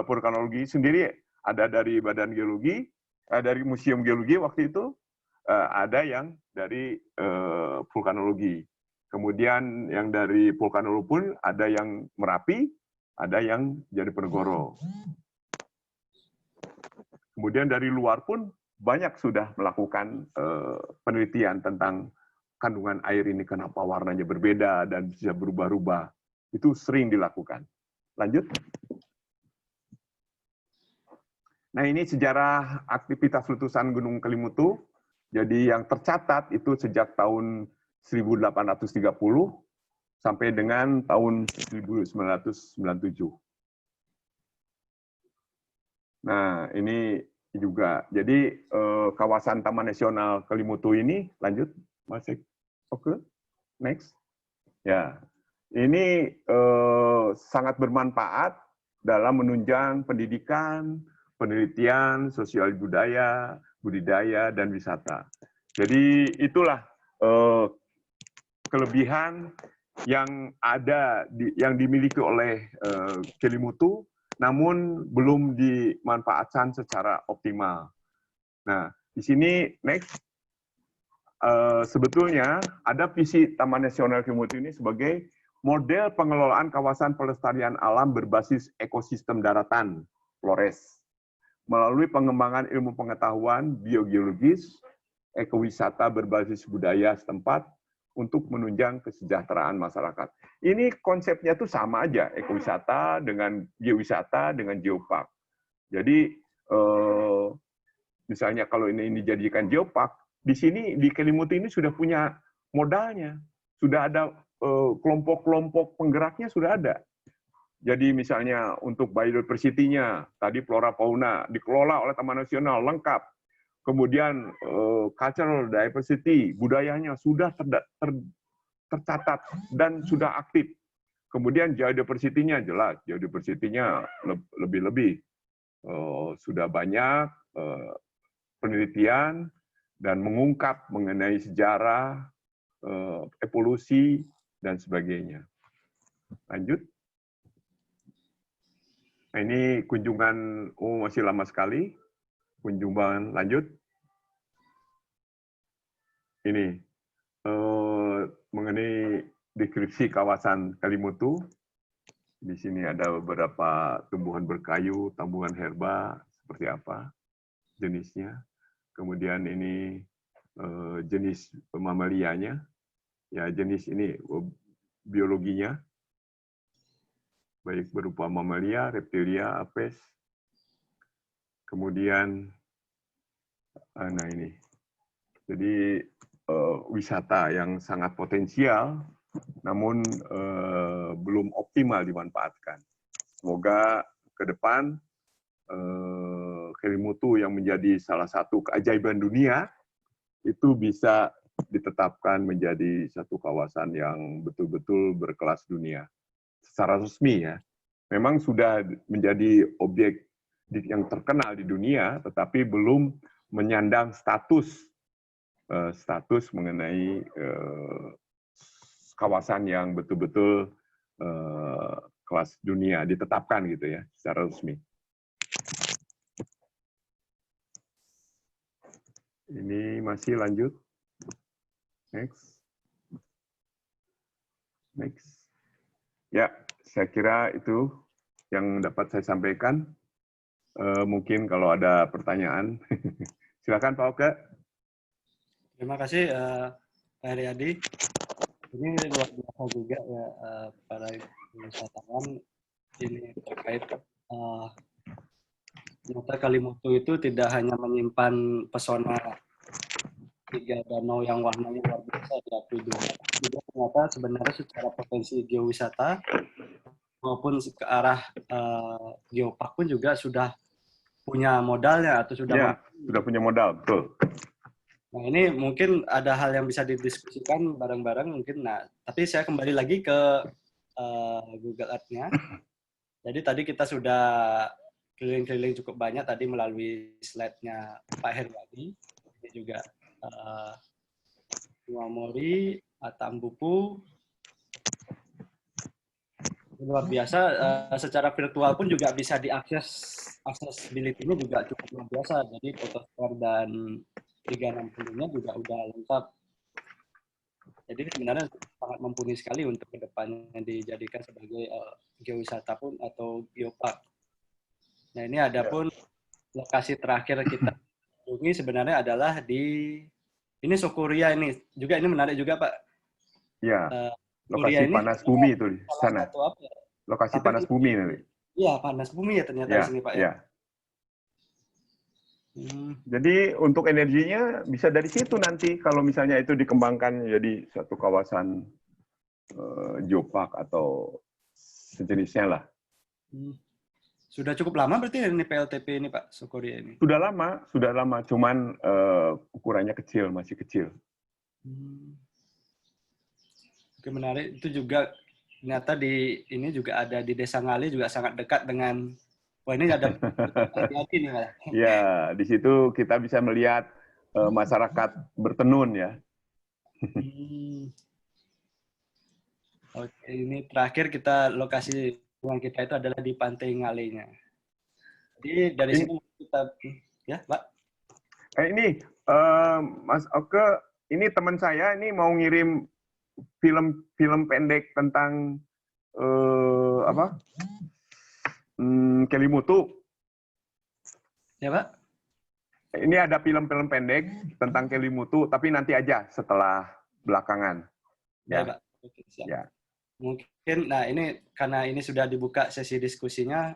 [SPEAKER 1] vulkanologi sendiri ada dari badan geologi, dari museum geologi waktu itu, ada yang dari vulkanologi. Kemudian yang dari vulkanologi pun ada yang Merapi, ada yang Jatiponegoro. Kemudian dari luar pun banyak sudah melakukan penelitian tentang kandungan air ini, kenapa warnanya berbeda dan bisa berubah-ubah. Itu sering dilakukan. Lanjut. Nah ini sejarah aktivitas letusan Gunung Kelimutu. Jadi yang tercatat itu sejak tahun 1830 sampai dengan tahun 1997. Nah, ini juga. Jadi kawasan Taman Nasional Kelimutu ini, lanjut, Mas. Oke, next. Ya, ini sangat bermanfaat dalam menunjang pendidikan, penelitian, sosial budaya, budidaya, dan wisata. Jadi itulah kelebihan yang ada yang dimiliki oleh Kelimutu, namun belum dimanfaatkan secara optimal. Nah, di sini next, sebetulnya ada visi Taman Nasional Kelimutu ini sebagai model pengelolaan kawasan pelestarian alam berbasis ekosistem daratan, Flores, melalui pengembangan ilmu pengetahuan biogeologis, ekowisata berbasis budaya setempat, untuk menunjang kesejahteraan masyarakat. Ini konsepnya tuh sama aja, ekowisata dengan geowisata dengan geopark. Jadi misalnya kalau ini dijadikan geopark, di sini di Kelimutu ini sudah punya modalnya, sudah ada kelompok-kelompok penggeraknya sudah ada. Jadi misalnya untuk biodiversity-nya, tadi flora fauna dikelola oleh Taman Nasional lengkap. Kemudian cultural diversity, budayanya sudah tercatat dan sudah aktif. Kemudian geodiversity-nya jelas, geodiversity-nya lebih-lebih. Sudah banyak penelitian dan mengungkap mengenai sejarah, evolusi, dan sebagainya. Lanjut. Nah, ini kunjungan, masih lama sekali. Kunjungan lanjut. Ini mengenai deskripsi kawasan Kelimutu. Di sini ada beberapa tumbuhan berkayu, tumbuhan herba, seperti apa jenisnya. Kemudian ini jenis mamalianya, ya jenis ini biologinya, baik berupa mamalia, reptilia, apes. Kemudian, nah ini, jadi wisata yang sangat potensial, namun belum optimal dimanfaatkan. Semoga ke depan Kelimutu yang menjadi salah satu keajaiban dunia itu bisa ditetapkan menjadi satu kawasan yang betul-betul berkelas dunia secara resmi ya. Memang sudah menjadi objek yang terkenal di dunia, tetapi belum menyandang status mengenai kawasan yang betul-betul kelas dunia ditetapkan gitu ya secara resmi. Ini masih lanjut. Next. Next. Ya, saya kira itu yang dapat saya sampaikan. Mungkin kalau ada pertanyaan, silakan Pak Oke.
[SPEAKER 3] Terima kasih Pak Heriadi. Ini luar biasa juga ya para wisatawan ini terkait ternyata Kelimutu itu tidak hanya menyimpan pesona 3 danau yang warnanya luar biasa di Aprido, juga ternyata sebenarnya secara potensi geowisata maupun ke arah geopark pun juga sudah punya modalnya atau sudah
[SPEAKER 1] punya modal, betul.
[SPEAKER 3] Nah, ini mungkin ada hal yang bisa didiskusikan bareng-bareng mungkin. Nah, tapi saya kembali lagi ke Google Earth-nya. Jadi tadi kita sudah keliling-keliling cukup banyak tadi melalui slide-nya Pak Heriadi. Ini juga Nuamori, Atambupu. Luar biasa. Secara virtual pun juga bisa diakses, accessibility-nya juga cukup luar biasa. Jadi photosfer dan 360-nya juga udah lengkap. Jadi sebenarnya sangat mumpuni sekali untuk kedepannya dijadikan sebagai geowisata pun atau geopark. Nah ini ada pun lokasi terakhir kita kunjungi sebenarnya adalah di ini Sukuria ini juga, ini menarik juga Pak.
[SPEAKER 1] Ya, lokasi panas bumi itu di sana. Lokasi panas bumi nanti.
[SPEAKER 3] Iya, panas bumi ya ternyata di sini Pak ya.
[SPEAKER 1] Jadi untuk energinya bisa dari situ nanti kalau misalnya itu dikembangkan jadi satu kawasan geopark atau sejenisnya lah.
[SPEAKER 3] Sudah cukup lama berarti ini PLTP ini Pak Sukoria ini?
[SPEAKER 1] Sudah lama, cuman ukurannya kecil, masih kecil.
[SPEAKER 3] Oke, menarik. Itu juga ternyata di ini juga ada di Desa Ngali juga sangat dekat dengan, wah ini ada hati-hati nih malah.
[SPEAKER 1] Ya, di situ kita bisa melihat masyarakat bertenun ya.
[SPEAKER 3] Oke, ini terakhir kita lokasi yang kita itu adalah di Pantai Ngalinya. Jadi dari
[SPEAKER 1] Ini,
[SPEAKER 3] sini kita, ya Pak.
[SPEAKER 1] Ini Mas Oke, ini teman saya ini mau ngirim film pendek tentang apa? Kelimutu.
[SPEAKER 3] Ya Pak.
[SPEAKER 1] Ini ada film-film pendek tentang Kelimutu, tapi nanti aja setelah belakangan.
[SPEAKER 3] Ya,
[SPEAKER 1] Ya,
[SPEAKER 3] Pak. Oke, siap.
[SPEAKER 1] ya.
[SPEAKER 3] Mungkin, nah ini karena ini sudah dibuka sesi diskusinya,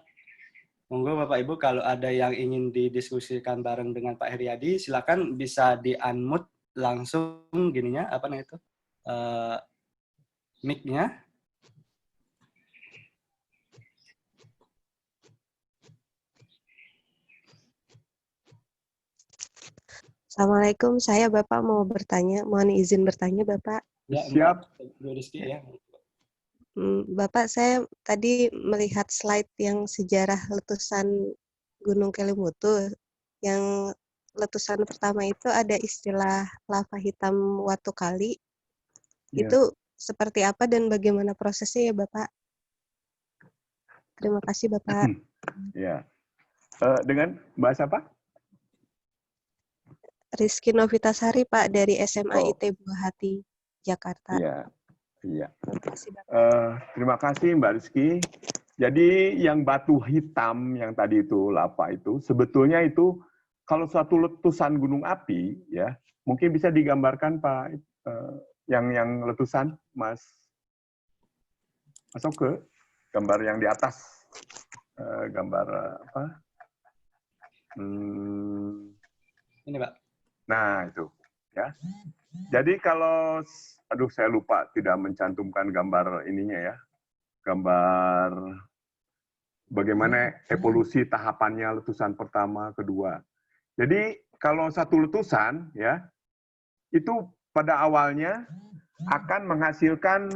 [SPEAKER 3] monggo Bapak Ibu kalau ada yang ingin didiskusikan bareng dengan Pak Heriadi, silakan bisa di-unmute langsung gininya, apa namanya itu, mic-nya.
[SPEAKER 4] Assalamualaikum, saya Bapak mau bertanya, mohon izin bertanya Bapak.
[SPEAKER 3] Ya,
[SPEAKER 1] Siap.
[SPEAKER 3] Mbak Rizky ya.
[SPEAKER 4] Bapak, saya tadi melihat slide yang sejarah letusan Gunung Kelimutu. Yang letusan pertama itu ada istilah lava hitam Watu Kali.
[SPEAKER 1] Ya.
[SPEAKER 4] Itu seperti apa dan bagaimana prosesnya ya Bapak? Terima kasih Bapak.
[SPEAKER 1] Ya. Dengan bahasa apa?
[SPEAKER 4] Rizky Novitasari Pak dari SMA
[SPEAKER 1] Oh.
[SPEAKER 4] IT Buah Hati, Jakarta.
[SPEAKER 1] Iya. Iya.
[SPEAKER 4] Terima kasih Bapak.
[SPEAKER 1] Terima kasih Mbak Rizky. Jadi yang batu hitam yang tadi itu lava itu sebetulnya itu kalau suatu letusan gunung api ya mungkin bisa digambarkan Pak yang letusan Mas Oke, gambar yang di atas gambar apa?
[SPEAKER 3] Ini Pak.
[SPEAKER 1] Nah itu ya. Jadi kalau aduh saya lupa tidak mencantumkan gambar ininya ya. Gambar bagaimana evolusi tahapannya letusan pertama, kedua. Jadi kalau satu letusan ya itu pada awalnya akan menghasilkan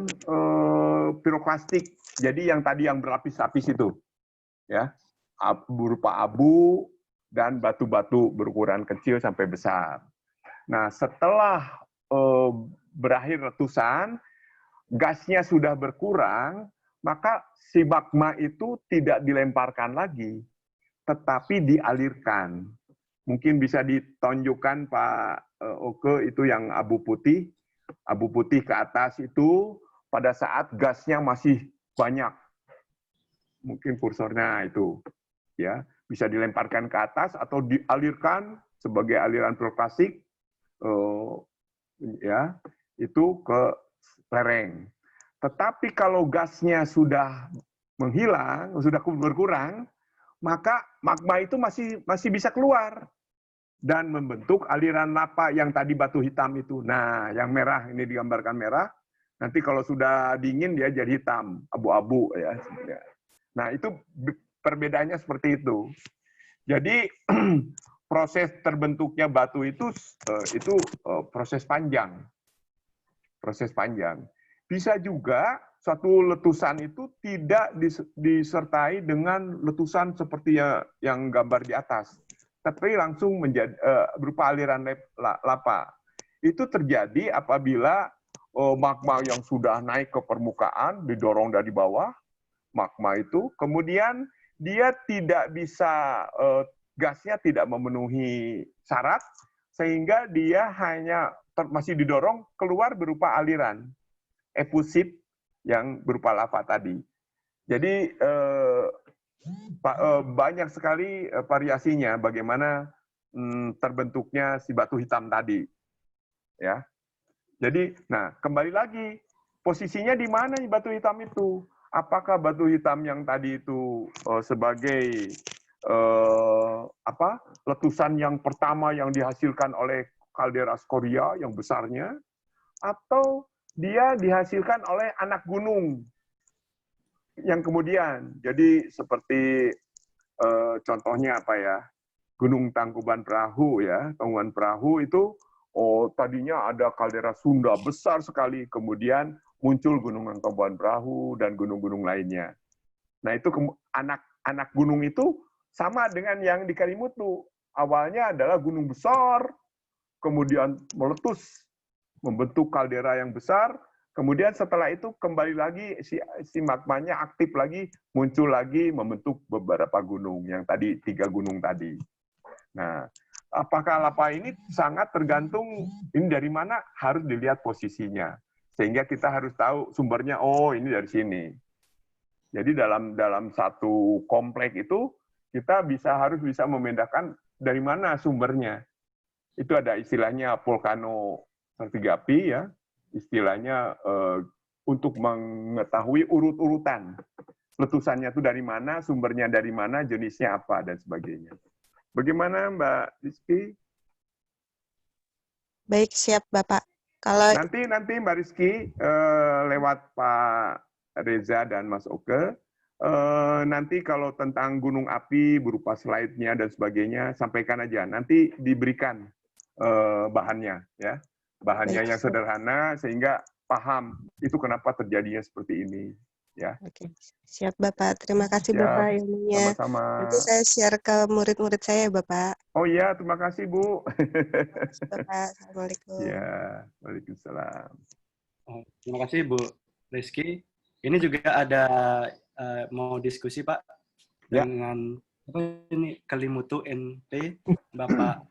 [SPEAKER 1] piroklastik. Jadi yang tadi yang berlapis-lapis itu ya berupa abu dan batu-batu berukuran kecil sampai besar. Nah setelah berakhir letusan, gasnya sudah berkurang, maka si magma itu tidak dilemparkan lagi, tetapi dialirkan. Mungkin bisa ditunjukkan Pak Oke itu yang abu putih ke atas itu pada saat gasnya masih banyak. Mungkin kursornya itu ya bisa dilemparkan ke atas atau dialirkan sebagai aliran piroklastik ya itu ke lereng. Tetapi kalau gasnya sudah menghilang, sudah berkurang, maka magma itu masih bisa keluar dan membentuk aliran lava yang tadi batu hitam itu. Nah, yang merah ini digambarkan merah. Nanti kalau sudah dingin dia jadi hitam, abu-abu ya. Nah, itu perbedaannya seperti itu. Jadi proses terbentuknya batu itu proses panjang. Proses panjang. Bisa juga suatu letusan itu tidak disertai dengan letusan seperti yang gambar di atas, tapi langsung menjadi berupa aliran lava. Itu terjadi apabila magma yang sudah naik ke permukaan didorong dari bawah, magma itu kemudian dia tidak bisa gasnya tidak memenuhi syarat sehingga dia hanya masih didorong keluar berupa aliran efusif yang berupa lava tadi. Jadi banyak sekali variasinya bagaimana terbentuknya si batu hitam tadi. Ya. Jadi, nah kembali lagi posisinya di mana batu hitam itu? Apakah batu hitam yang tadi itu sebagai letusan yang pertama yang dihasilkan oleh kaldera skoria yang besarnya, atau dia dihasilkan oleh anak gunung yang kemudian. Jadi seperti contohnya apa ya? Gunung Tangkuban Perahu ya. Tangkuban Perahu itu tadinya ada kaldera Sunda besar sekali, kemudian muncul Gunung Tangkuban Perahu dan gunung-gunung lainnya. Nah, itu anak gunung itu sama dengan yang di Kalimutu. Awalnya adalah gunung besar, kemudian meletus, membentuk kaldera yang besar, kemudian setelah itu kembali lagi si magmanya aktif lagi, muncul lagi, membentuk beberapa gunung, yang tadi 3 gunung tadi. Nah, apakah lava ini sangat tergantung ini dari mana, harus dilihat posisinya. Sehingga kita harus tahu sumbernya, oh ini dari sini. Jadi dalam satu komplek itu kita harus bisa membedakan dari mana sumbernya. Itu ada istilahnya volcano stratigrafi ya, istilahnya untuk mengetahui urut-urutan letusannya itu dari mana, sumbernya dari mana, jenisnya apa dan sebagainya. Bagaimana Mbak Rizky?
[SPEAKER 4] Baik, siap Bapak. Kalau
[SPEAKER 1] Nanti Mbak Rizky lewat Pak Reza dan Mas Oke, nanti kalau tentang gunung api berupa slide-nya dan sebagainya, sampaikan aja. Nanti diberikan bahannya, ya, bahannya
[SPEAKER 4] Baik,
[SPEAKER 1] yang sederhana sehingga paham itu kenapa terjadinya seperti ini, ya.
[SPEAKER 4] oke, siap Bapak. Terima kasih
[SPEAKER 1] Siap.
[SPEAKER 4] Bapak ilmunya.
[SPEAKER 1] Sama-sama.
[SPEAKER 4] Nanti saya share ke murid-murid saya, Bapak.
[SPEAKER 1] Oh iya, terima kasih Bu.
[SPEAKER 4] Bapak, Assalamualaikum.
[SPEAKER 1] Ya, waalaikumsalam.
[SPEAKER 3] Terima kasih Bu Rizky. Ini juga ada mau diskusi Pak
[SPEAKER 1] Ya.
[SPEAKER 3] dengan apa ini Kalimutu NT Bapak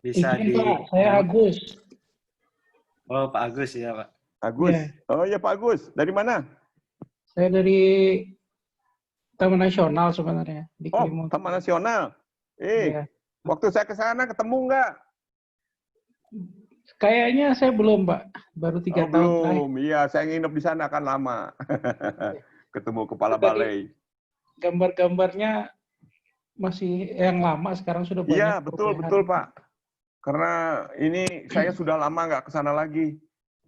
[SPEAKER 3] bisa
[SPEAKER 5] Izin,
[SPEAKER 3] di
[SPEAKER 5] Pak, saya Agus.
[SPEAKER 3] Oh Pak Agus ya Pak.
[SPEAKER 1] Agus.
[SPEAKER 5] Ya.
[SPEAKER 1] Oh iya Pak Agus, dari mana?
[SPEAKER 5] Saya dari Taman Nasional sebenarnya di
[SPEAKER 1] Oh,
[SPEAKER 5] Kalimantan.
[SPEAKER 1] Taman Nasional.
[SPEAKER 5] Ya.
[SPEAKER 1] Waktu saya ke sana ketemu nggak?
[SPEAKER 5] Kayaknya saya belum, Pak. Baru 3 tahun terakhir.
[SPEAKER 1] Belum. Iya, saya nginep di sana kan lama. Ketemu kepala
[SPEAKER 5] Tadi
[SPEAKER 1] balai.
[SPEAKER 5] Gambar-gambarnya masih yang lama, sekarang sudah banyak.
[SPEAKER 1] Iya, betul
[SPEAKER 5] perubahan.
[SPEAKER 1] Pak. Karena ini saya sudah lama nggak ke sana lagi.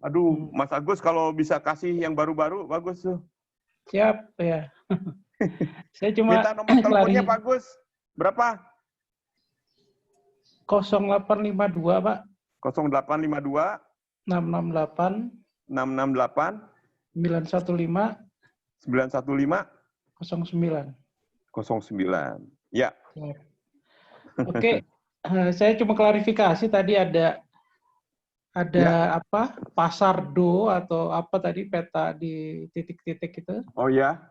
[SPEAKER 1] Aduh, Mas Agus kalau bisa kasih yang baru-baru, bagus tuh.
[SPEAKER 5] Siap, ya. Saya cuma
[SPEAKER 1] Minta nomor teleponnya Pak Agus. Berapa?
[SPEAKER 5] 0852, Pak.
[SPEAKER 1] 0852
[SPEAKER 5] 668
[SPEAKER 1] 668
[SPEAKER 5] 915
[SPEAKER 1] 915
[SPEAKER 5] 09.
[SPEAKER 1] 09. Ya.
[SPEAKER 5] Siap. Oke, saya cuma klarifikasi tadi ada apa pasar do atau apa tadi peta di titik-titik itu.
[SPEAKER 1] Oh ya.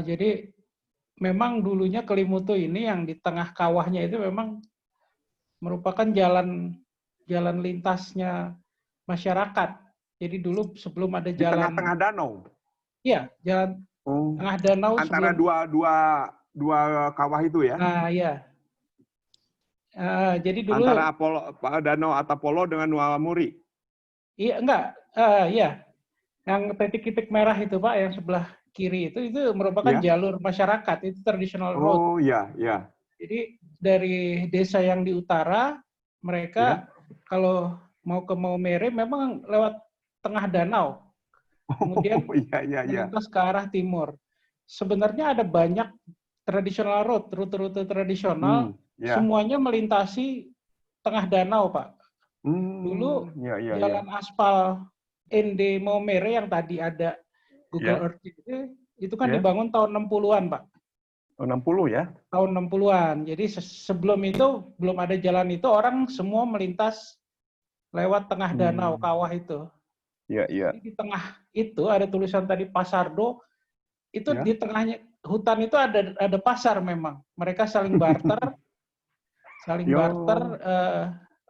[SPEAKER 5] Jadi memang dulunya Kelimutu ini yang di tengah kawahnya itu memang merupakan jalan lintasnya masyarakat. Jadi dulu sebelum ada
[SPEAKER 1] Di
[SPEAKER 5] jalan
[SPEAKER 1] tengah-tengah danau.
[SPEAKER 5] Iya, jalan tengah danau
[SPEAKER 1] Antara
[SPEAKER 5] sebelum,
[SPEAKER 1] dua kawah itu ya.
[SPEAKER 5] Nah, iya. Jadi dulu
[SPEAKER 1] Antara Danau Atapolo dengan Nuwamuri.
[SPEAKER 5] iya enggak, iya. Yang titik-titik merah itu Pak, yang sebelah kiri itu merupakan
[SPEAKER 1] Ya.
[SPEAKER 5] jalur masyarakat, itu traditional road.
[SPEAKER 1] Oh iya, iya.
[SPEAKER 5] Jadi dari desa yang di utara, mereka kalau mau ke Maumere memang lewat tengah danau. Kemudian
[SPEAKER 1] iya.
[SPEAKER 5] melintas ke arah timur. Sebenarnya ada banyak traditional road, rute-rute tradisional, semuanya melintasi tengah danau, Pak. Dulu jalan aspal ND Maumere yang tadi ada Google Earth itu kan dibangun tahun 60-an, Pak.
[SPEAKER 1] 60 ya?
[SPEAKER 5] Tahun 60-an. Jadi sebelum itu, belum ada jalan itu, orang semua melintas lewat tengah danau, kawah itu.
[SPEAKER 1] Iya.
[SPEAKER 5] Jadi di tengah itu ada tulisan tadi Pasardo, itu di tengahnya hutan itu ada pasar memang. Mereka saling barter,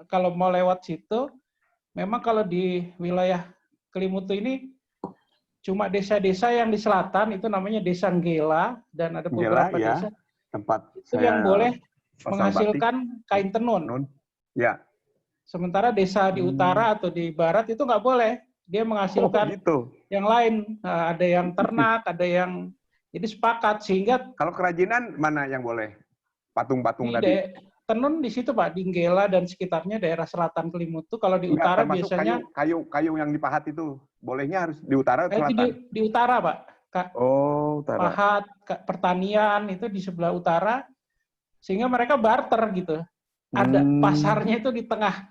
[SPEAKER 5] kalau mau lewat situ. Memang kalau di wilayah Kelimutu ini cuma desa-desa yang di selatan itu namanya Desa Nggela dan ada beberapa desa
[SPEAKER 1] tempat
[SPEAKER 5] itu yang boleh menghasilkan kain tenun.
[SPEAKER 1] Ya.
[SPEAKER 5] Sementara desa di utara atau di barat itu nggak boleh. Dia menghasilkan yang lain. Ada yang ternak, ada yang jadi sepakat sehingga.
[SPEAKER 1] Kalau kerajinan mana yang boleh? Patung-patung tadi.
[SPEAKER 5] Tenun di situ Pak, di Nggela dan sekitarnya daerah selatan Kelimutu. Kalau di utara biasanya
[SPEAKER 1] kayu yang dipahat itu bolehnya harus di utara atau selatan?
[SPEAKER 5] Di utara Pak,
[SPEAKER 1] utara.
[SPEAKER 5] pahat, pertanian itu di sebelah utara, sehingga mereka barter gitu. Ada pasarnya itu di tengah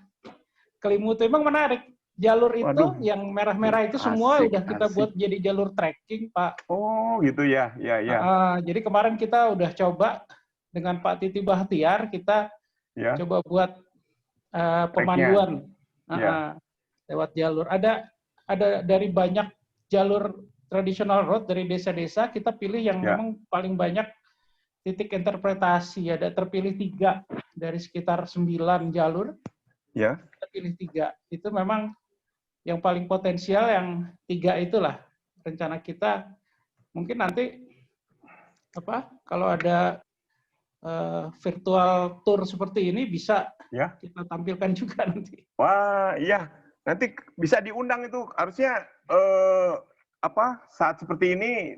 [SPEAKER 5] Kelimutu. Emang menarik. Jalur itu
[SPEAKER 1] Waduh,
[SPEAKER 5] yang merah-merah itu semua
[SPEAKER 1] asik,
[SPEAKER 5] udah kita buat
[SPEAKER 1] asik.
[SPEAKER 5] jadi jalur trekking, Pak.
[SPEAKER 1] Oh, gitu ya. Ya, ya.
[SPEAKER 5] Jadi kemarin kita udah coba dengan Pak Titi Bahtiar, kita
[SPEAKER 1] Ya.
[SPEAKER 5] coba buat pemanduan lewat jalur. Ada dari banyak jalur tradisional road dari desa-desa, kita pilih yang memang paling banyak titik interpretasi. Ada terpilih 3 dari sekitar 9 jalur.
[SPEAKER 1] Ya.
[SPEAKER 5] Kita pilih 3. Itu memang yang paling potensial, yang 3 itulah rencana kita. Mungkin nanti kalau ada virtual tour seperti ini bisa kita tampilkan juga nanti.
[SPEAKER 1] Wah, iya. Nanti bisa diundang itu. Harusnya saat seperti ini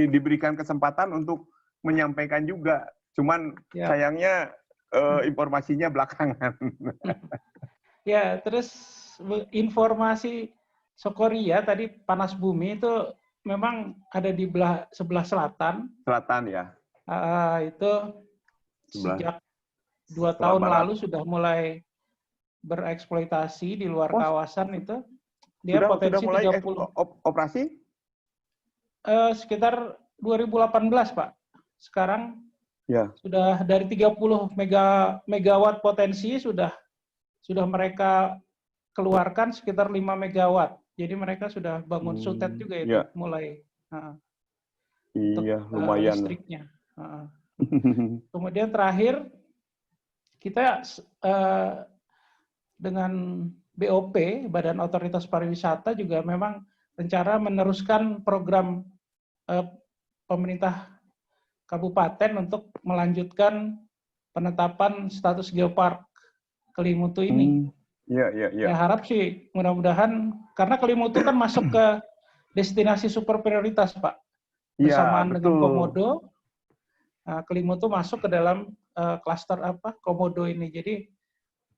[SPEAKER 1] diberikan kesempatan untuk menyampaikan juga. Cuman sayangnya informasinya belakangan.
[SPEAKER 5] Ya, terus informasi Sokoria tadi panas bumi itu memang ada di sebelah selatan.
[SPEAKER 1] Selatan ya.
[SPEAKER 5] Itu sejak 2 tahun lalu sudah mulai bereksploitasi di luar kawasan itu. Dia potensi
[SPEAKER 1] sudah mulai
[SPEAKER 5] 30
[SPEAKER 1] operasi?
[SPEAKER 5] Sekitar 2018, Pak. Sekarang sudah dari 30 megawatt potensi sudah mereka keluarkan sekitar 5 megawatt. Jadi mereka sudah bangun sutet juga itu mulai
[SPEAKER 1] lumayan
[SPEAKER 5] listriknya. Kemudian terakhir kita dengan BOP, Badan Otoritas Pariwisata, juga memang rencana meneruskan program pemerintah kabupaten untuk melanjutkan penetapan status geopark Kelimutu ini. Ya, harap sih mudah-mudahan, karena Kelimutu kan masuk ke destinasi super prioritas, Pak. Bersamaan dengan Komodo, Kelimutu masuk ke dalam klaster Komodo ini. Jadi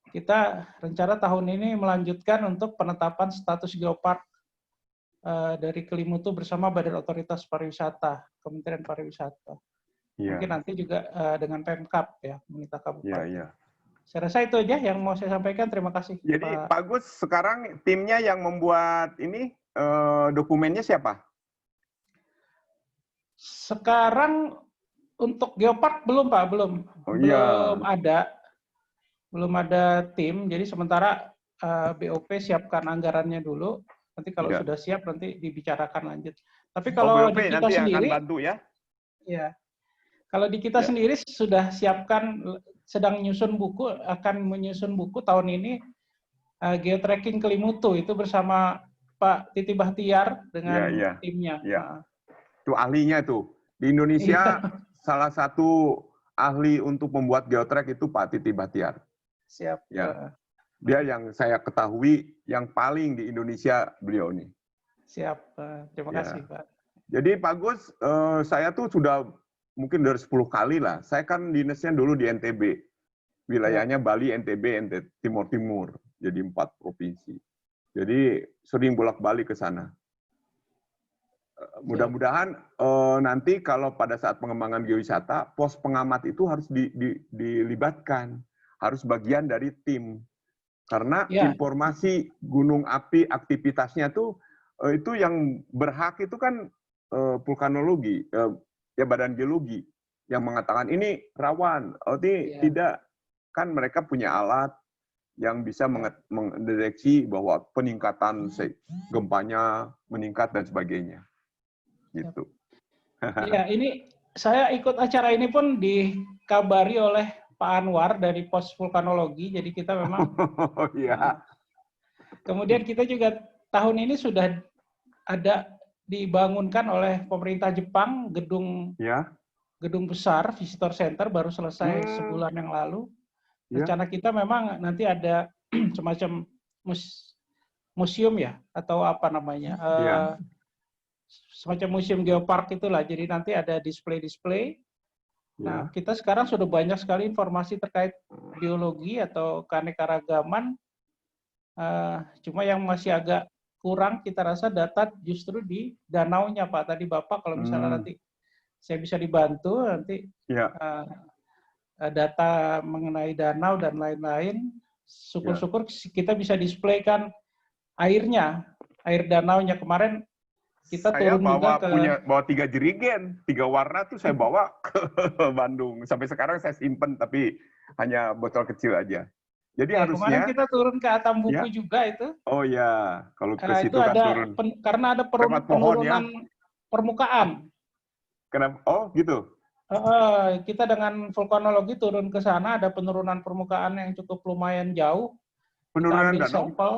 [SPEAKER 5] kita rencana tahun ini melanjutkan untuk penetapan status geopark dari Kelimutu bersama Badan Otoritas Pariwisata, Kementerian Pariwisata. Mungkin nanti juga dengan Pemkab ya, pemerintah kabupaten. Saya rasa itu aja yang mau saya sampaikan. Terima kasih.
[SPEAKER 1] Jadi Pak Gus, sekarang timnya yang membuat ini dokumennya siapa?
[SPEAKER 5] Sekarang untuk geopark belum, Pak, belum. Belum ada tim. Jadi sementara BOP siapkan anggarannya dulu. Nanti kalau sudah siap nanti dibicarakan lanjut. Tapi kalau
[SPEAKER 1] BOP
[SPEAKER 5] di kita
[SPEAKER 1] nanti
[SPEAKER 5] sendiri,
[SPEAKER 1] akan bantu ya.
[SPEAKER 5] Ya. Kalau di kita sendiri sudah siapkan, sedang akan menyusun buku tahun ini geotracking Kelimutu itu bersama Pak Titi Bahtiar dengan timnya.
[SPEAKER 1] Itu ahlinya tuh. Di Indonesia salah satu ahli untuk membuat geotrack itu Pak Titi Bahtiar.
[SPEAKER 5] Siap.
[SPEAKER 1] Ya. Dia yang saya ketahui yang paling di Indonesia, beliau ini.
[SPEAKER 5] Siap. Terima kasih, Pak.
[SPEAKER 1] Jadi Pak Gus, saya tuh sudah mungkin dari 10 kali lah. Saya kan dinasnya dulu di NTB. Wilayahnya Bali, NTB, Timur-Timur. Jadi 4 provinsi. Jadi sering bolak-balik ke sana. Mudah-mudahan nanti kalau pada saat pengembangan geowisata, pos pengamat itu harus dilibatkan. Harus bagian dari tim. Karena informasi gunung api, aktivitasnya tuh, itu yang berhak itu kan vulkanologi, Badan Geologi yang mengatakan ini rawan, tidak, kan mereka punya alat yang bisa mendeteksi bahwa peningkatan gempanya meningkat dan sebagainya, gitu.
[SPEAKER 5] Ya, ini saya ikut acara ini pun dikabari oleh Pak Anwar dari Pos Vulkanologi, jadi kita memang. Kemudian kita juga tahun ini sudah ada dibangunkan oleh pemerintah Jepang gedung besar visitor center baru selesai sebulan yang lalu. Rencana kita memang nanti ada semacam museum ya, atau apa namanya, semacam museum geopark itulah. Jadi nanti ada display-display. Nah, kita sekarang sudah banyak sekali informasi terkait biologi atau keanekaragaman. Cuma yang masih agak kurang kita rasa data justru di danaunya, Pak. Tadi Bapak kalau misalnya nanti saya bisa dibantu nanti data mengenai danau dan lain-lain, syukur-syukur kita bisa displaykan airnya, air danaunya. Kemarin kita
[SPEAKER 1] saya
[SPEAKER 5] turun juga
[SPEAKER 1] bawa 3 jerigen, 3 warna tuh saya bawa ke Bandung. Sampai sekarang saya simpen, tapi hanya botol kecil aja. Jadi harusnya
[SPEAKER 5] kemarin kita turun ke Atambuku juga itu.
[SPEAKER 1] Oh ya, kalau ke situ
[SPEAKER 5] itu
[SPEAKER 1] kan
[SPEAKER 5] ada
[SPEAKER 1] turun.
[SPEAKER 5] Karena ada
[SPEAKER 1] Lewat pohon,
[SPEAKER 5] penurunan permukaan.
[SPEAKER 1] Kenapa? Oh gitu.
[SPEAKER 5] Kita dengan vulkanologi turun ke sana, ada penurunan permukaan yang cukup lumayan jauh.
[SPEAKER 1] Penurunan
[SPEAKER 5] kita ambil
[SPEAKER 1] danau?
[SPEAKER 5] sampel.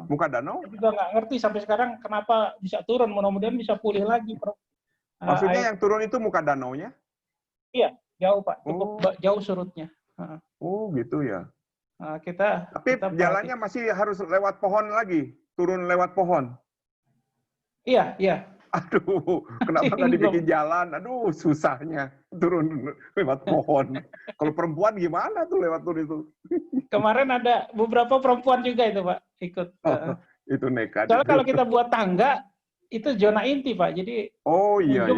[SPEAKER 1] Muka danau?
[SPEAKER 5] Saya juga nggak ngerti sampai sekarang kenapa bisa turun. Mudah-mudahan bisa pulih lagi.
[SPEAKER 1] Maksudnya yang turun itu muka danaunya?
[SPEAKER 5] Iya, jauh Pak. Cukup jauh surutnya.
[SPEAKER 1] Oh gitu ya.
[SPEAKER 5] Tapi
[SPEAKER 1] jalannya masih harus lewat pohon lagi? Turun lewat pohon?
[SPEAKER 5] Iya, iya.
[SPEAKER 1] Aduh, kenapa nggak dibikin jalan? Aduh, susahnya turun lewat pohon. Kalau perempuan gimana tuh lewat turun itu?
[SPEAKER 5] Kemarin ada beberapa perempuan juga itu, Pak, ikut.
[SPEAKER 1] Itu nekat.
[SPEAKER 5] Soalnya kalau kita buat tangga, itu zona inti, Pak. Jadi